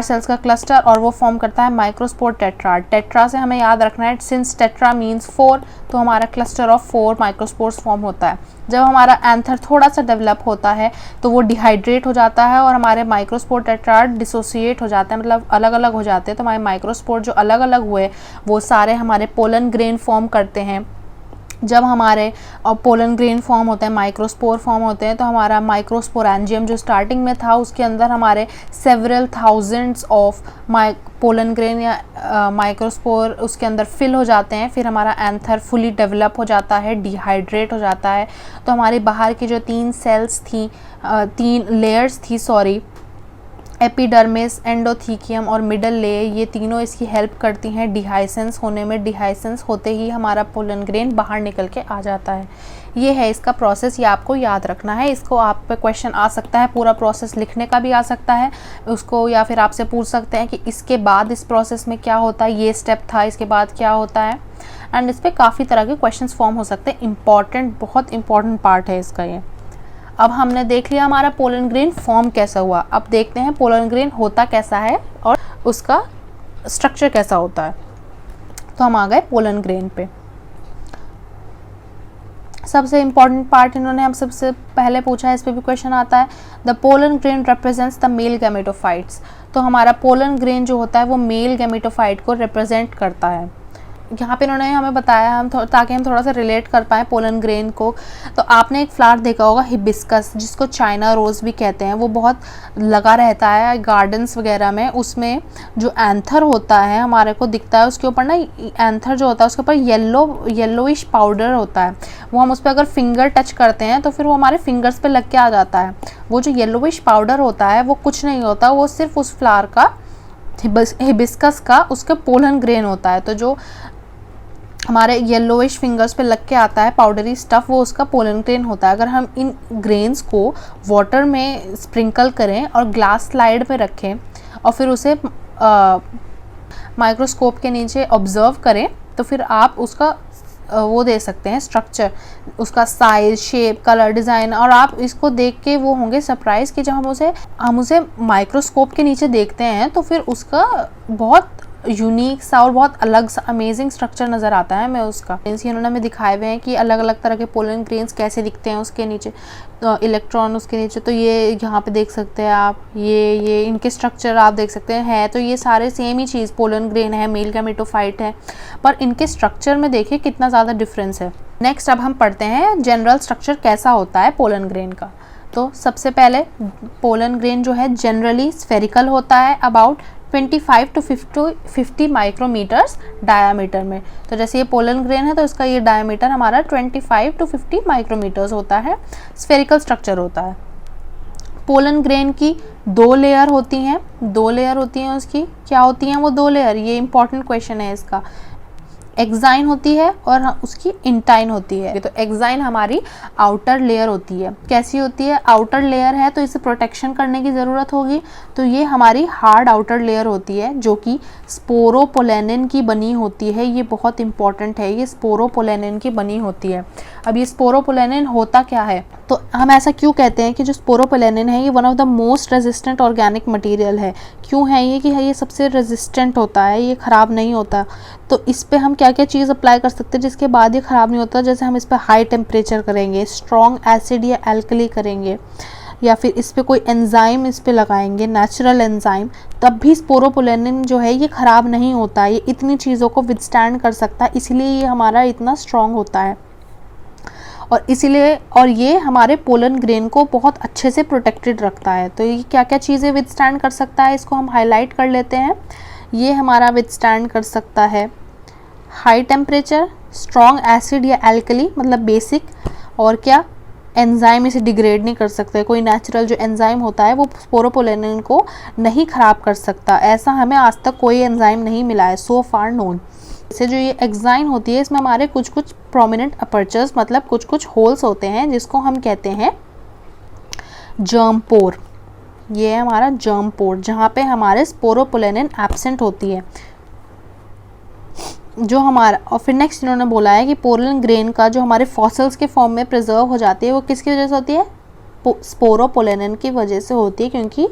Speaker 1: सेल्स का क्लस्टर, और वो फॉर्म करता है माइक्रोस्पोर टेट्रा। टेट्रा से हमें याद रखना है, सिंस टेट्रा मीन्स 4, तो हमारा क्लस्टर ऑफ 4 माइक्रोस्पोर्स फॉर्म होता है। जब हमारा एंथर थोड़ा सा डेवलप होता है तो वो डिहाइड्रेट हो जाता है और हमारे माइक्रोस्पोर टेट्राड डिसोसिएट हो जाते हैं, मतलब अलग अलग हो जाते हैं। तो हमारे माइक्रोस्पोर जो अलग अलग हुए वो सारे हमारे पोलन ग्रेन फॉर्म करते हैं। जब हमारे पोलन ग्रेन फॉर्म होते हैं, माइक्रोस्पोर फॉर्म होते हैं, तो हमारा माइक्रोस्पोरेंजियम जो स्टार्टिंग में था उसके अंदर हमारे several thousands of pollen grain या माइक्रोस्पोर उसके अंदर फिल हो जाते हैं। फिर हमारा एंथर फुली डेवलप हो जाता है, डिहाइड्रेट हो जाता है। तो हमारी बाहर की जो 3 लेयर्स थी एपिडर्मिस, एंडोथीकियम और मिडल लेयर, ये तीनों इसकी हेल्प करती हैं डिहाइसेंस होने में। डिहाइसेंस होते ही हमारा पोलन ग्रेन बाहर निकल के आ जाता है। ये है इसका प्रोसेस, ये आपको याद रखना है। इसको आप पे क्वेश्चन आ सकता है, पूरा प्रोसेस लिखने का भी आ सकता है उसको, या फिर आपसे पूछ सकते हैं कि इसके बाद इस प्रोसेस में क्या होता है, ये स्टेप था, इसके बाद क्या होता है। एंड इस पर काफ़ी तरह के क्वेश्चन फॉर्म हो सकते हैं। बहुत इंपॉर्टेंट पार्ट है इसका ये। अब हमने देख लिया हमारा पोलन ग्रेन फॉर्म कैसा हुआ। अब देखते हैं पोलन ग्रेन होता कैसा है और उसका स्ट्रक्चर कैसा होता है। तो हम आ गए पोलन ग्रेन पे। सबसे इम्पॉर्टेंट पार्ट इन्होंने हम सबसे पहले पूछा है, इस पे भी क्वेश्चन आता है, the pollen grain represents the male gametophytes. तो हमारा पोलन ग्रेन जो होता है वो मेल गैमेटोफाइट को रिप्रेजेंट करता है। यहाँ पे इन्होंने हमें बताया ताकि हम थोड़ा सा रिलेट कर पाएँ पोलन ग्रेन को। तो आपने एक फ्लावर देखा होगा हिबिस्कस, जिसको चाइना रोज़ भी कहते हैं, वो बहुत लगा रहता है गार्डन्स वगैरह में। उसमें जो एंथर होता है हमारे को दिखता है, उसके ऊपर ना एंथर जो होता है उसके ऊपर येलोइश पाउडर होता है। वो हम उस पर अगर फिंगर टच करते हैं तो फिर वो हमारे फिंगर्स पे लग के आ जाता है। वो जो येलोइश पाउडर होता है वो कुछ नहीं होता, वो सिर्फ उस फ्लावर का, हिबिस्कस का, उसका पोलन ग्रेन होता है। तो जो हमारे येलोइश फिंगर्स पे लग के आता है पाउडरी स्टफ़, वो उसका पोलन ग्रेन होता है। अगर हम इन ग्रेन्स को वाटर में स्प्रिंकल करें और ग्लास स्लाइड पे रखें और फिर उसे माइक्रोस्कोप के नीचे ऑब्जर्व करें तो फिर आप उसका वो दे सकते हैं स्ट्रक्चर, उसका साइज, शेप, कलर, डिज़ाइन, और आप इसको देख के वो होंगे सरप्राइज़ कि जब हम उसे माइक्रोस्कोप के नीचे देखते हैं तो फिर उसका बहुत यूनिक सा और बहुत अलग सा अमेजिंग स्ट्रक्चर नज़र आता है हमें उसका। इन्होंने हमें दिखाए हुए हैं कि अलग अलग तरह के पोलन ग्रेन्स कैसे दिखते हैं उसके नीचे, तो इलेक्ट्रॉन उसके नीचे। तो ये यहाँ पे देख सकते हैं आप, ये इनके स्ट्रक्चर आप देख सकते हैं। तो ये सारे सेम ही चीज़, पोलन ग्रेन है, मेल गैमेटोफाइट है, पर इनके स्ट्रक्चर में देखिए कितना ज़्यादा डिफरेंस है। नेक्स्ट अब हम पढ़ते हैं जनरल स्ट्रक्चर कैसा होता है पोलन ग्रेन का। तो सबसे पहले पोलन ग्रेन जो है जनरली स्फेरिकल होता है, अबाउट 25 to 50 माइक्रोमीटर्स डायामीटर में। तो जैसे ये पोलन ग्रेन है तो इसका ये डायामीटर हमारा 25 to 50 माइक्रोमीटर्स होता है, स्फेरिकल स्ट्रक्चर होता है। पोलन ग्रेन की 2 लेयर होती हैं, 2 लेयर होती हैं उसकी। क्या होती हैं वो 2 लेयर? ये इंपॉर्टेंट क्वेश्चन है इसका। एक्साइन होती है और उसकी इंटाइन होती है। तो एक्साइन हमारी आउटर लेयर होती है। कैसी होती है? आउटर लेयर है तो इसे प्रोटेक्शन करने की ज़रूरत होगी, तो ये हमारी हार्ड आउटर लेयर होती है जो कि स्पोरोपोलेनिन की बनी होती है। ये बहुत इंपॉर्टेंट है, ये स्पोरोपोलेनिन की बनी होती है। अब ये स्पोरोपोलेनिन होता क्या है? तो हम ऐसा क्यों कहते हैं कि जो स्पोरोपोलेनिन है ये one of the most resistant organic material है। क्यों है ये? कि ये सबसे रेजिस्टेंट होता है, ये ख़राब नहीं होता। तो इस पे हम क्या क्या चीज़ अप्लाई कर सकते हैं जिसके बाद ये ख़राब नहीं होता? जैसे हम इस पर हाई टेम्परेचर करेंगे, स्ट्रॉन्ग एसिड या एल्कली करेंगे, या फिर इस पर कोई एंजाइम इस पे लगाएंगे, नेचुरल एंजाइम, तब भी स्पोरोपोलेनिन जो है ये ख़राब नहीं होता। ये इतनी चीज़ों को विदस्टैंड कर सकता है, इसलिए ये हमारा इतना स्ट्रॉन्ग होता है। और इसीलिए और ये हमारे पोलन ग्रेन को बहुत अच्छे से प्रोटेक्टेड रखता है। तो ये क्या क्या चीज़ें विदस्टैंड कर सकता है, इसको हम हाईलाइट कर लेते हैं। ये हमारा विदस्टैंड कर सकता है हाई टेम्परेचर, स्ट्रॉन्ग एसिड या एल्कली मतलब बेसिक, और क्या? एंजाइम इसे डिग्रेड नहीं कर सकते। कोई नेचुरल जो एंजाइम होता है वो स्पोरोपोलेनिन को नहीं ख़राब कर सकता। ऐसा हमें आज तक कोई एंजाइम नहीं मिला है, सो फार नोन। जैसे जो ये एक्साइन होती है इसमें हमारे कुछ कुछ प्रोमिनेंट अपर्चर्स मतलब कुछ कुछ होल्स होते हैं जिसको हम कहते हैं जर्म पोर। ये है हमारा जर्म पोर जहाँ पे हमारे स्पोरोपोलेनिन एब्सेंट होती है जो हमारा। और फिर नेक्स्ट इन्होंने बोला है कि पोलन ग्रेन का जो हमारे फॉसिल्स के फॉर्म में प्रिजर्व हो जाती है वो किसकी वजह से होती है? स्पोरोपोलेनिन की वजह से होती है, क्योंकि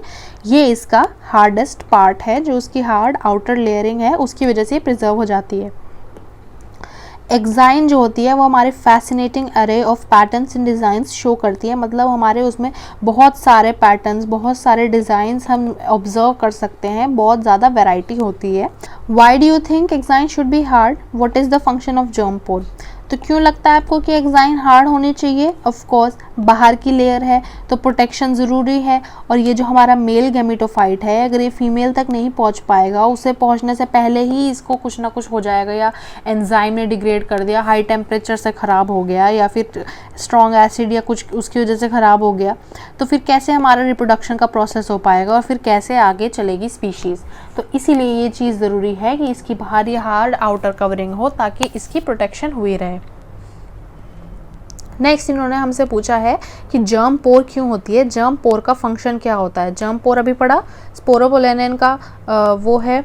Speaker 1: ये इसका हार्डेस्ट पार्ट है, जो उसकी हार्ड आउटर लेयरिंग है उसकी वजह से प्रिजर्व हो जाती है। एक्साइन जो होती है वो हमारे फैसिनेटिंग अरे of patterns and designs show करती है, मतलब हमारे उसमें बहुत सारे पैटर्न्स, बहुत सारे डिज़ाइंस हम ऑब्जर्व कर सकते हैं, बहुत ज़्यादा वैरायटी होती है। Why do you think exine should be hard? What is the function of germ pore? तो क्यों लगता है आपको कि एक्साइन हार्ड होनी चाहिए? ऑफ कोर्स बाहर की लेयर है तो प्रोटेक्शन ज़रूरी है, और ये जो हमारा मेल गैमेटोफाइट है अगर ये फीमेल तक नहीं पहुंच पाएगा, उसे पहुंचने से पहले ही इसको कुछ ना कुछ हो जाएगा, या एंजाइम ने डिग्रेड कर दिया, हाई टेम्परेचर से ख़राब हो गया, या फिर स्ट्रॉन्ग एसिड या कुछ उसकी वजह से ख़राब हो गया, तो फिर कैसे हमारा रिप्रोडक्शन का प्रोसेस हो पाएगा और फिर कैसे आगे चलेगी स्पीशीज़। तो इसीलिए ये चीज़ ज़रूरी है कि इसकी बाहरी हार्ड आउटर कवरिंग हो ताकि इसकी प्रोटेक्शन हुई रहे। नेक्स्ट इन्होंने हमसे पूछा है कि जर्म पोर क्यों होती है, जर्म पोर का फंक्शन क्या होता है। जर्म पोर अभी पढ़ा, स्पोरोपोलेनिन का वो है,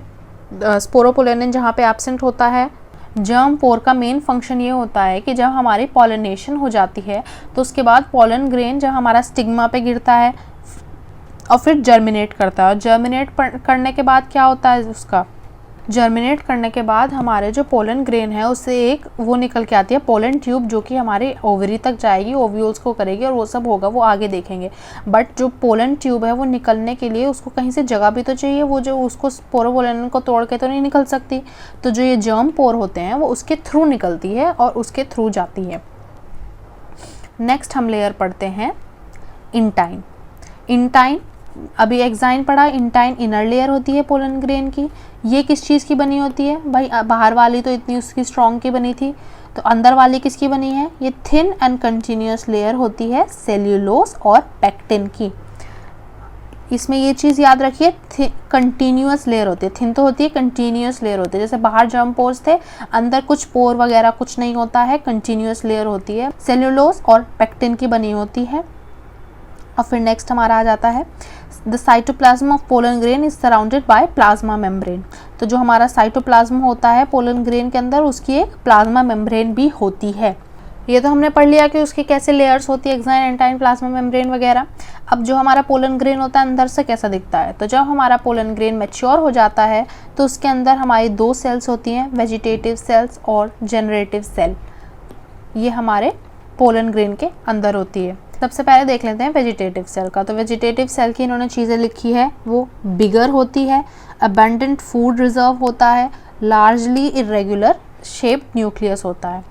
Speaker 1: स्पोरोपोलेनिन जहाँ पे एब्सेंट होता है। जर्म पोर का मेन फंक्शन ये होता है कि जब हमारी पॉलिनेशन हो जाती है तो उसके बाद पोलन ग्रेन जब हमारा स्टिग्मा पे गिरता है और फिर जर्मिनेट करता है, और जर्मिनेट करने के बाद क्या होता है उसका? जर्मिनेट करने के बाद हमारे जो पोलन ग्रेन है उससे एक वो निकल के आती है पोलन ट्यूब, जो कि हमारे ओवरी तक जाएगी, ओव्यूल्स को करेगी और वो सब होगा, वो आगे देखेंगे। बट जो पोलन ट्यूब है वो निकलने के लिए उसको कहीं से जगह भी तो चाहिए, वो जो उसको स्पोरोपोलेनिन को तोड़ के तो नहीं निकल सकती। तो जो ये जर्म पोर होते हैं वो उसके थ्रू निकलती है और उसके थ्रू जाती है। नेक्स्ट हम लेयर पढ़ते हैं इंटाइन। इंटाइन अभी एक्साइन पढ़ा, इंटाइन इनर लेयर होती है पोलन ग्रेन की। ये किस चीज़ की बनी होती है भाई? बाहर वाली तो इतनी उसकी स्ट्रॉन्ग की बनी थी, तो अंदर वाली किसकी बनी है? ये थिन एंड कंटिन्यूस लेयर होती है सेल्यूलोस और पेक्टिन की। इसमें ये चीज़ याद रखिए, कंटिन्यूस लेयर होती है, थिन तो होती है, कंटिन्यूस लेयर होती है। जैसे बाहर जर्म पोर्स थे, अंदर कुछ पोर वगैरह कुछ नहीं होता है, कंटिन्यूस लेयर होती है, सेल्यूलोस और पेक्टिन की बनी होती है। और फिर नेक्स्ट हमारा आ जाता है the cytoplasm of pollen grain is surrounded by plasma membrane. तो जो हमारा साइटोप्लाज्म होता है पोलन ग्रेन के अंदर उसकी एक प्लाज्मा मेम्ब्रेन भी होती है। ये तो हमने पढ़ लिया कि उसकी कैसे लेयर्स होती है, एक्साइन, एंटाइन, प्लाज्मा मेम्ब्रेन वगैरह। अब जो हमारा पोलन ग्रेन होता है अंदर से कैसा दिखता है? तो जब हमारा पोलन ग्रेन मैच्योर हो जाता है तो उसके अंदर हमारी 2 सेल्स होती हैं, वेजिटेटिव सेल्स और जनरेटिव सेल। ये हमारे पोलन ग्रेन के अंदर होती है। सबसे पहले देख लेते हैं वेजिटेटिव सेल का। तो वेजिटेटिव सेल की इन्होंने चीज़ें लिखी है, वो बिगर होती है, अबंडेंट फूड रिजर्व होता है, लार्जली इरेगुलर शेप्ड न्यूक्लियस होता है।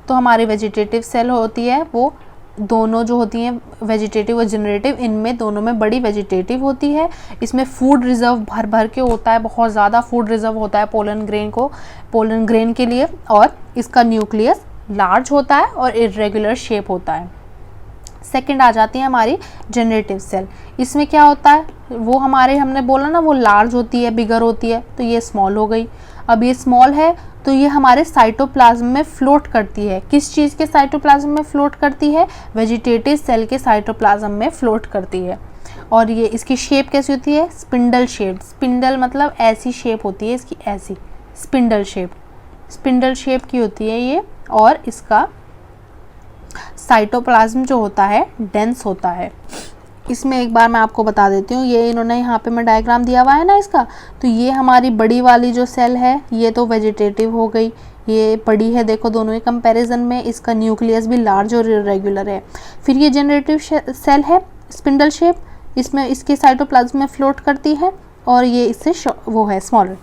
Speaker 1: तो हमारी वेजिटेटिव सेल होती है वो दोनों जो होती हैं वेजिटेटिव और जनरेटिव, इनमें दोनों में बड़ी वेजिटेटिव होती है। इसमें फूड रिजर्व भर भर के होता है, बहुत ज़्यादा फूड रिजर्व होता है पोलन ग्रेन के लिए, और इसका न्यूक्लियस लार्ज होता है और इर्रेगुलर शेप होता है। सेकंड आ जाती है हमारी जनरेटिव सेल। इसमें क्या होता है, वो हमारे हमने बोला ना वो लार्ज होती है, बिगर होती है, तो ये स्मॉल हो गई। अब ये स्मॉल है तो ये हमारे साइटोप्लाज्म में फ्लोट करती है। किस चीज़ के साइटोप्लाज्म में फ्लोट करती है? वेजिटेटिव सेल के साइटोप्लाज्म में फ्लोट करती है। और ये इसकी शेप कैसी होती है? Spindle shape. स्पिंडल मतलब ऐसी शेप होती है इसकी, ऐसी स्पिंडल शेप की होती है ये। और इसका साइटोप्लाज्म जो होता है डेंस होता है। इसमें एक बार मैं आपको बता देती हूँ, ये इन्होंने यहाँ पे मैं डायग्राम दिया हुआ है ना इसका, तो ये हमारी बड़ी वाली जो सेल है ये तो वेजिटेटिव हो गई, ये बड़ी है, देखो दोनों के कंपैरिजन में इसका न्यूक्लियस भी लार्ज और इरेगुलर है। फिर ये जनरेटिव सेल है स्पिंडल शेप, इसमें इसके साइटोप्लाज्म में फ्लोट करती है और ये इससे वो है स्मॉलर।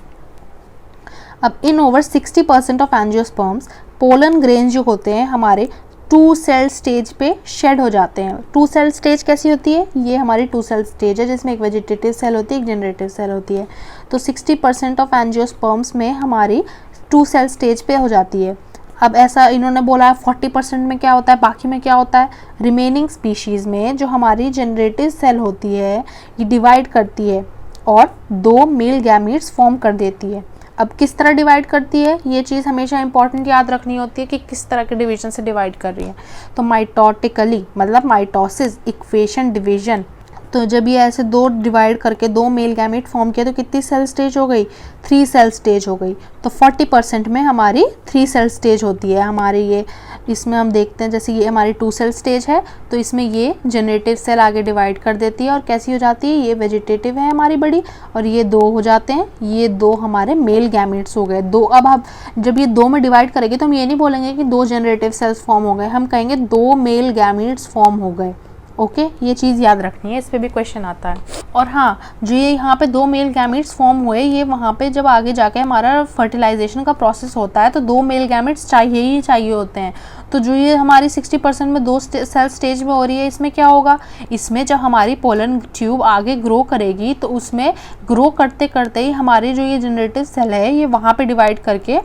Speaker 1: अब इन over 60% of angiosperms pollen grain जो होते हैं हमारे 2 सेल स्टेज पे शेड हो जाते हैं। 2 सेल स्टेज कैसी होती है? ये हमारी 2 सेल स्टेज है जिसमें एक वेजिटेटिव सेल होती है, एक जनरेटिव सेल होती है। तो 60% ऑफ एंजियोस्पर्म्स में हमारी 2 सेल स्टेज पे हो जाती है। अब ऐसा इन्होंने बोला है 40% में क्या होता है, बाकी में क्या होता है? रिमेनिंग स्पीशीज़ में जो हमारी जनरेटिव सेल होती है ये डिवाइड करती है और 2 मेल गैमीट्स फॉर्म कर देती है। अब किस तरह डिवाइड करती है, ये चीज़ हमेशा इंपॉर्टेंट याद रखनी होती है कि किस तरह के डिवीजन से डिवाइड कर रही है। तो माइटोटिकली मतलब माइटोसिस, इक्वेशन, डिवीजन। तो जब ये ऐसे 2 डिवाइड करके 2 मेल गैमेट फॉर्म किया तो कितनी सेल स्टेज हो गई? 3 सेल स्टेज हो गई। तो 40% में हमारी 3 सेल स्टेज होती है हमारी ये। इसमें हम देखते हैं जैसे ये हमारी 2 सेल स्टेज है तो इसमें ये जनरेटिव सेल आगे डिवाइड कर देती है और कैसी हो जाती है, ये वेजिटेटिव है हमारी बड़ी और ये 2 हो जाते हैं, ये 2 हमारे मेल गैमेट्स हो गए 2। अब हम जब ये 2 में डिवाइड करेंगे तो हम ये नहीं बोलेंगे कि 2 जनरेटिव सेल्स फॉर्म हो गए, हम कहेंगे 2 मेल गैमेट्स फॉर्म हो गए। ओके, ये चीज़ याद रखनी है, इस पे भी क्वेश्चन आता है। और हाँ, जो ये यहाँ पे 2 मेल गैमेट्स फॉर्म हुए, ये वहाँ पे जब आगे जाके हमारा फर्टिलाइजेशन का प्रोसेस होता है तो 2 मेल गैमेट्स चाहिए ही चाहिए होते हैं। तो जो ये हमारी 60% में 2 सेल स्टेज में हो रही है, इसमें क्या होगा, इसमें जब हमारी पोलन ट्यूब आगे ग्रो करेगी तो उसमें ग्रो करते करते ही हमारी जो ये जनरेटिव सेल है ये वहाँ पे डिवाइड करके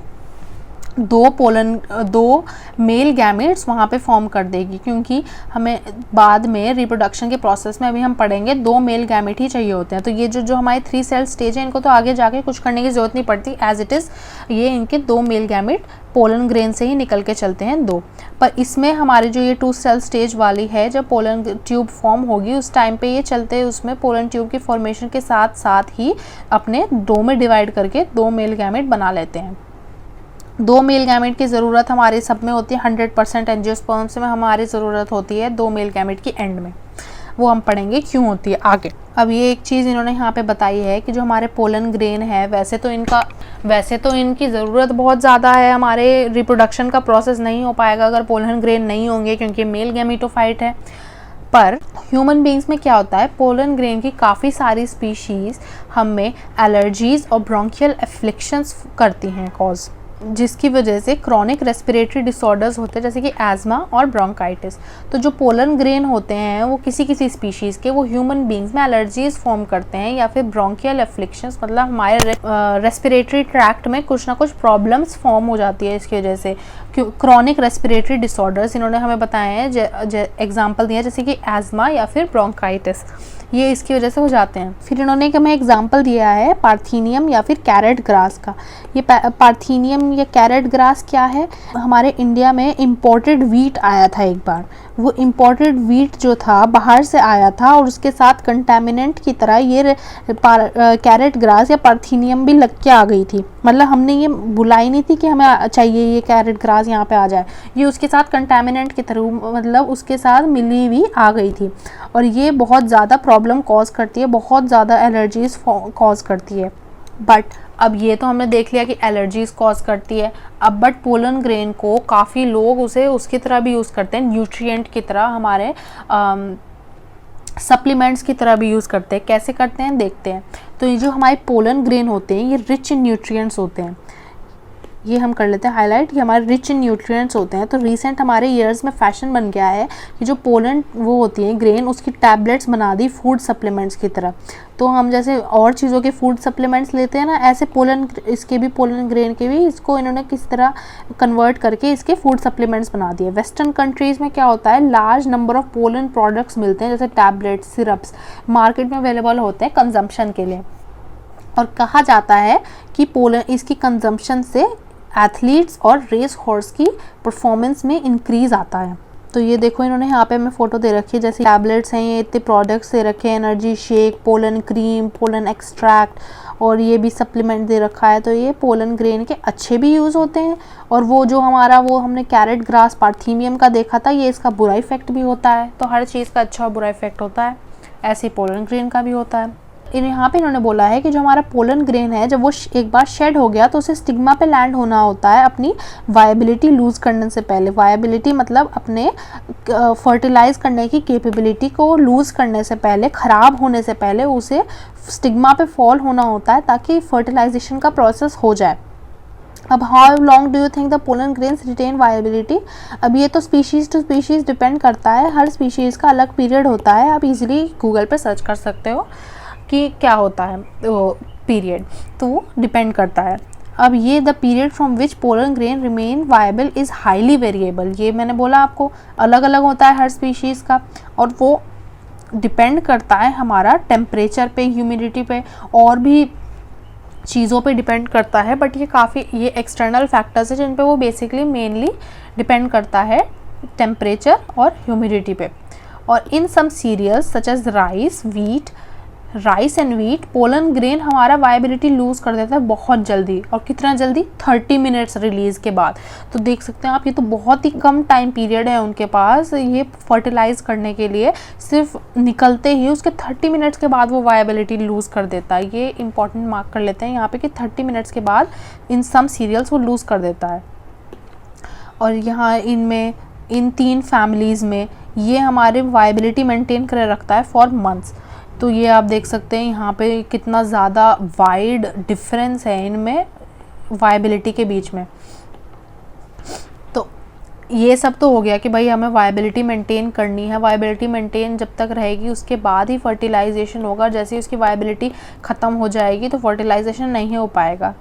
Speaker 1: 2 मेल गैमेट्स वहाँ पे फॉर्म कर देगी, क्योंकि हमें बाद में रिप्रोडक्शन के प्रोसेस में अभी हम पढ़ेंगे 2 मेल गैमेट ही चाहिए होते हैं। तो ये जो हमारे 3 सेल स्टेज है इनको तो आगे जाके कुछ करने की ज़रूरत नहीं पड़ती, एज इट इज़ ये इनके 2 मेल गैमेट पोलन ग्रेन से ही निकल के चलते हैं 2। पर इसमें हमारी जो ये 2 सेल स्टेज वाली है, जब पोलन ट्यूब फॉर्म होगी उस टाइम पे ये चलते हैं, उसमें पोलन ट्यूब की फॉर्मेशन के साथ साथ ही अपने 2 में डिवाइड करके 2 मेल गैमेट बना लेते हैं। 2 मेल गैमेट की ज़रूरत हमारे सब में होती है, 100% एंजियोस्पर्म्स में हमारी ज़रूरत होती है 2 मेल गैमेट की एंड में, वो हम पढ़ेंगे क्यों होती है आगे। अब ये एक चीज़ इन्होंने यहाँ पे बताई है कि जो हमारे पोलन ग्रेन है वैसे तो इनकी ज़रूरत बहुत ज़्यादा है, हमारे रिप्रोडक्शन का प्रोसेस नहीं हो पाएगा अगर पोलन ग्रेन नहीं होंगे क्योंकि मेल गैमेटोफाइट है। पर ह्यूमन बींग्स में क्या होता है, पोलन ग्रेन की काफ़ी सारी स्पीशीज़ हमें एलर्जीज़ और ब्रोंकियल एफ्लिक्शंस करती हैं कॉज, जिसकी वजह से क्रॉनिक रेस्पिरेटरी डिसऑर्डर्स होते हैं जैसे कि एज़मा और ब्रोंकाइटिस। तो जो पोलन ग्रेन होते हैं वो किसी स्पीशीज़ के वो ह्यूमन बींग्स में एलर्जीज फॉर्म करते हैं या फिर ब्रोंकियल एफ्लिक्शंस, मतलब हमारे रेस्पिरेटरी ट्रैक्ट में कुछ ना कुछ प्रॉब्लम्स फॉर्म हो जाती है इसकी वजह से। क्रॉनिक रेस्पिरेटरी डिसऑर्डर्स इन्होंने हमें बताए हैं, एग्जाम्पल दिया जैसे कि एज़मा या फिर ब्रोंकाइटिस, ये इसकी वजह से हो जाते हैं। फिर इन्होंने हमें एग्जाम्पल दिया है पार्थीनियम या फिर कैरेट ग्रास का। ये पार्थीनियम या कैरेट ग्रास क्या है, हमारे इंडिया में इम्पोर्टेड वीट आया था एक बार, वो इम्पोर्टेड वीट जो था बाहर से आया था और उसके साथ कंटेमिनेंट की तरह ये कैरेट ग्रास या पार्थीनियम भी लग के आ गई थी। मतलब हमने ये बुलाई नहीं थी कि हमें चाहिए ये कैरेट ग्रास यहाँ पे आ जाए, ये उसके साथ कंटेमिनेंट की तरह मतलब उसके साथ मिली हुई आ गई थी और ये बहुत ज़्यादा प्रॉब्लम कॉज करती है, बहुत ज़्यादा एलर्जीज कॉज करती है। बट अब ये तो हमने देख लिया कि एलर्जीज कॉज करती है, अब बट पोलन ग्रेन को काफ़ी लोग उसे उसकी तरह भी यूज़ करते हैं, न्यूट्रिएंट की तरह, हमारे सप्लीमेंट्स की तरह भी यूज़ करते हैं। कैसे करते हैं देखते हैं। तो ये जो हमारे पोलन ग्रेन होते हैं ये रिच इन न्यूट्रिएंट्स होते हैं, ये हम कर लेते हैं हाईलाइट। ये हमारे रिच इन न्यूट्रिएंट्स होते हैं। तो रिसेंट हमारे ईयर्स में फैशन बन गया है कि जो पोलन वो होती है ग्रेन, उसकी टैबलेट्स बना दी फूड सप्लीमेंट्स की तरह। तो हम जैसे और चीज़ों के फूड सप्लीमेंट्स लेते हैं ना, ऐसे पोलन, इसके भी पोलन ग्रेन के भी, इसको इन्होंने किस तरह कन्वर्ट करके इसके फूड सप्लीमेंट्स बना दिए। वेस्टर्न कंट्रीज़ में क्या होता है, large number of pollen products मिलते हैं, जैसे टैबलेट्स, सिरप्स मार्केट में अवेलेबल होते हैं कंजम्पशन के लिए। और कहा जाता है कि पोलन, इसकी कंजम्पशन से एथलीट्स और रेस हॉर्स की परफॉर्मेंस में इंक्रीज आता है। तो ये देखो इन्होंने यहाँ पे हमें फ़ोटो दे रखी है, जैसे टैबलेट्स हैं, ये इतने प्रोडक्ट्स दे रखे हैं, energy shake, pollen cream, pollen extract, और ये भी सप्लीमेंट दे रखा है। तो ये पोलन ग्रेन के अच्छे भी यूज़ होते हैं, और वो जो हमारा वो हमने कैरेट ग्रास पार्थीमियम का देखा था, ये इसका बुरा इफेक्ट भी होता है। तो हर चीज़ का अच्छा और बुरा इफेक्ट होता है, ऐसे ही पोलन ग्रेन का भी होता है। यहाँ पे इन्होंने बोला है कि जो हमारा पोलन ग्रेन है, जब वो एक बार शेड हो गया तो उसे स्टिग्मा पे लैंड होना होता है अपनी वायबिलिटी लूज़ करने से पहले। वायबिलिटी मतलब अपने फर्टिलाइज करने की कैपेबिलिटी को लूज़ करने से पहले, ख़राब होने से पहले उसे स्टिग्मा पे फॉल होना होता है ताकि फर्टिलाइजेशन का प्रोसेस हो जाए। अब how long do you think the pollen grains retain viability? अब ये तो स्पीशीज़ टू स्पीशीज़ डिपेंड करता है, हर स्पीशीज़ का अलग पीरियड होता है। आप इजीली गूगल पे सर्च कर सकते हो कि क्या होता है वो पीरियड, तो डिपेंड करता है। अब ये the period from which pollen grain remain viable is highly variable, ये मैंने बोला आपको अलग अलग होता है हर स्पीशीज़ का, और वो डिपेंड करता है हमारा टेम्परेचर पे, ह्यूमिडिटी पे, और भी चीज़ों पे डिपेंड करता है। बट ये काफ़ी ये एक्सटर्नल फैक्टर्स है जिन पे वो बेसिकली मेनली डिपेंड करता है, टेम्परेचर और ह्यूमिडिटी पे। और in some cereals such as rice and wheat, pollen grain हमारा वायबिलिटी लूज़ कर देता है बहुत जल्दी। और कितना जल्दी? 30 मिनट्स रिलीज़ के बाद। तो देख सकते हैं आप, ये तो बहुत ही कम टाइम पीरियड है उनके पास ये फर्टिलाइज करने के लिए। सिर्फ निकलते ही उसके 30 मिनट्स के बाद वो वायबिलिटी लूज़ कर देता है। ये इंपॉर्टेंट मार्क कर लेते हैं यहाँ पे कि 30 मिनट्स के बाद इन सम सीरियल्स वो लूज़ कर देता है। और यहाँ इनमें, इन 3 फैमिलीज़ में ये हमारे वायबिलिटी मेंटेन कर रखता है फॉर मंथ्स। तो ये आप देख सकते हैं यहाँ पे कितना ज़्यादा वाइड डिफरेंस है इनमें वायबिलिटी के बीच में। तो ये सब तो हो गया कि भाई हमें वायबिलिटी मेंटेन करनी है। वायबिलिटी मेंटेन जब तक रहेगी उसके बाद ही फर्टिलाइजेशन होगा। जैसे ही उसकी वायबिलिटी ख़त्म हो जाएगी तो फर्टिलाइजेशन नहीं हो पाएगा।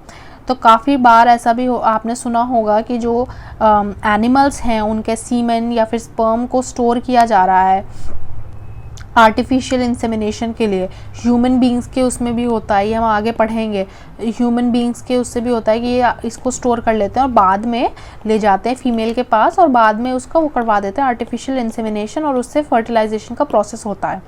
Speaker 1: तो काफ़ी बार ऐसा भी आपने सुना होगा कि जो एनिमल्स हैं उनके सीमेन या फिर स्पर्म को स्टोर किया जा रहा है आर्टिफिशियल इंसेमिनेशन के लिए। ह्यूमन बींग्स के उसमें भी होता है, ये हम आगे पढ़ेंगे। ह्यूमन बींग्स के उससे भी होता है कि ये इसको स्टोर कर लेते हैं और बाद में ले जाते हैं फीमेल के पास, और बाद में उसका वो करवा देते हैं आर्टिफिशियल इंसेमिनेशन, और उससे फर्टिलाइजेशन का प्रोसेस होता है।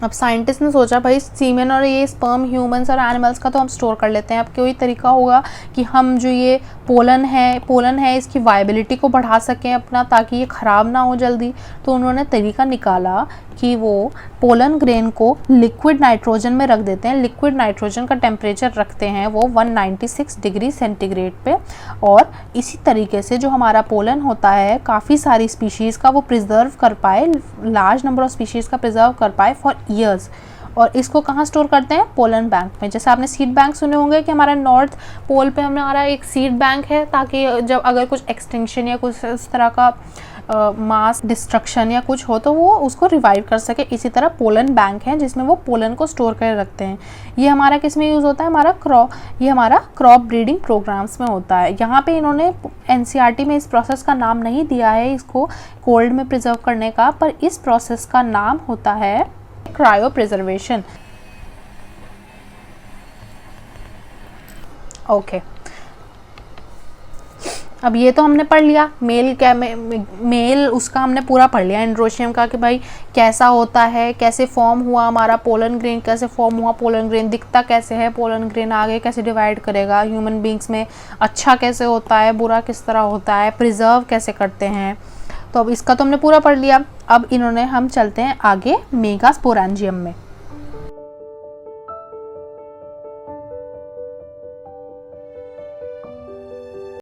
Speaker 1: अब साइंटिस्ट ने सोचा भाई सीमेन और ये स्पर्म ह्यूमंस और एनिमल्स का तो हम स्टोर कर लेते हैं। अब कोई तरीका होगा कि हम जो ये पोलन है इसकी वायबिलिटी को बढ़ा सकें अपना, ताकि ये ख़राब ना हो जल्दी। तो उन्होंने तरीका निकाला कि वो पोलन ग्रेन को लिक्विड नाइट्रोजन में रख देते हैं। लिक्विड नाइट्रोजन का टेम्परेचर रखते हैं वो 196 डिग्री सेंटीग्रेड पे, और इसी तरीके से जो हमारा पोलन होता है काफ़ी सारी स्पीशीज़ का वो प्रिजर्व कर पाए, लार्ज नंबर ऑफ स्पीशीज़ का प्रिजर्व कर पाए फॉर ईयर्स। और इसको कहाँ स्टोर करते हैं? पोलन बैंक में। जैसे आपने सीड बैंक सुने होंगे कि हमारा नॉर्थ पोल पे हमारा एक सीड बैंक है, ताकि जब अगर कुछ एक्सटिंक्शन या कुछ इस तरह का मास डिस्ट्रक्शन या कुछ हो तो वो उसको रिवाइव कर सके। इसी तरह पोलन बैंक है जिसमें वो पोलन को स्टोर कर रखते हैं। ये हमारा किस में यूज़ होता है? ये हमारा क्रॉप ब्रीडिंग प्रोग्राम्स में होता है। यहाँ पे इन्होंने NCERT में इस प्रोसेस का नाम नहीं दिया है इसको कोल्ड में प्रिजर्व करने का, पर इस प्रोसेस का नाम होता है क्रायो प्रिजर्वेशन। ओके, अब ये तो हमने पढ़ लिया मेल उसका हमने पूरा पढ़ लिया एंड्रोशियम का, कि भाई कैसा होता है, कैसे फॉर्म हुआ हमारा पोलन ग्रेन, कैसे फॉर्म हुआ पोलन ग्रेन, दिखता कैसे है पोलन ग्रेन, आगे कैसे डिवाइड करेगा, ह्यूमन बींग्स में अच्छा कैसे होता है, बुरा किस तरह होता है, प्रिजर्व कैसे करते हैं। तो अब इसका तो हमने पूरा पढ़ लिया। अब हम चलते हैं आगे मेगास्पोरेंजियम में।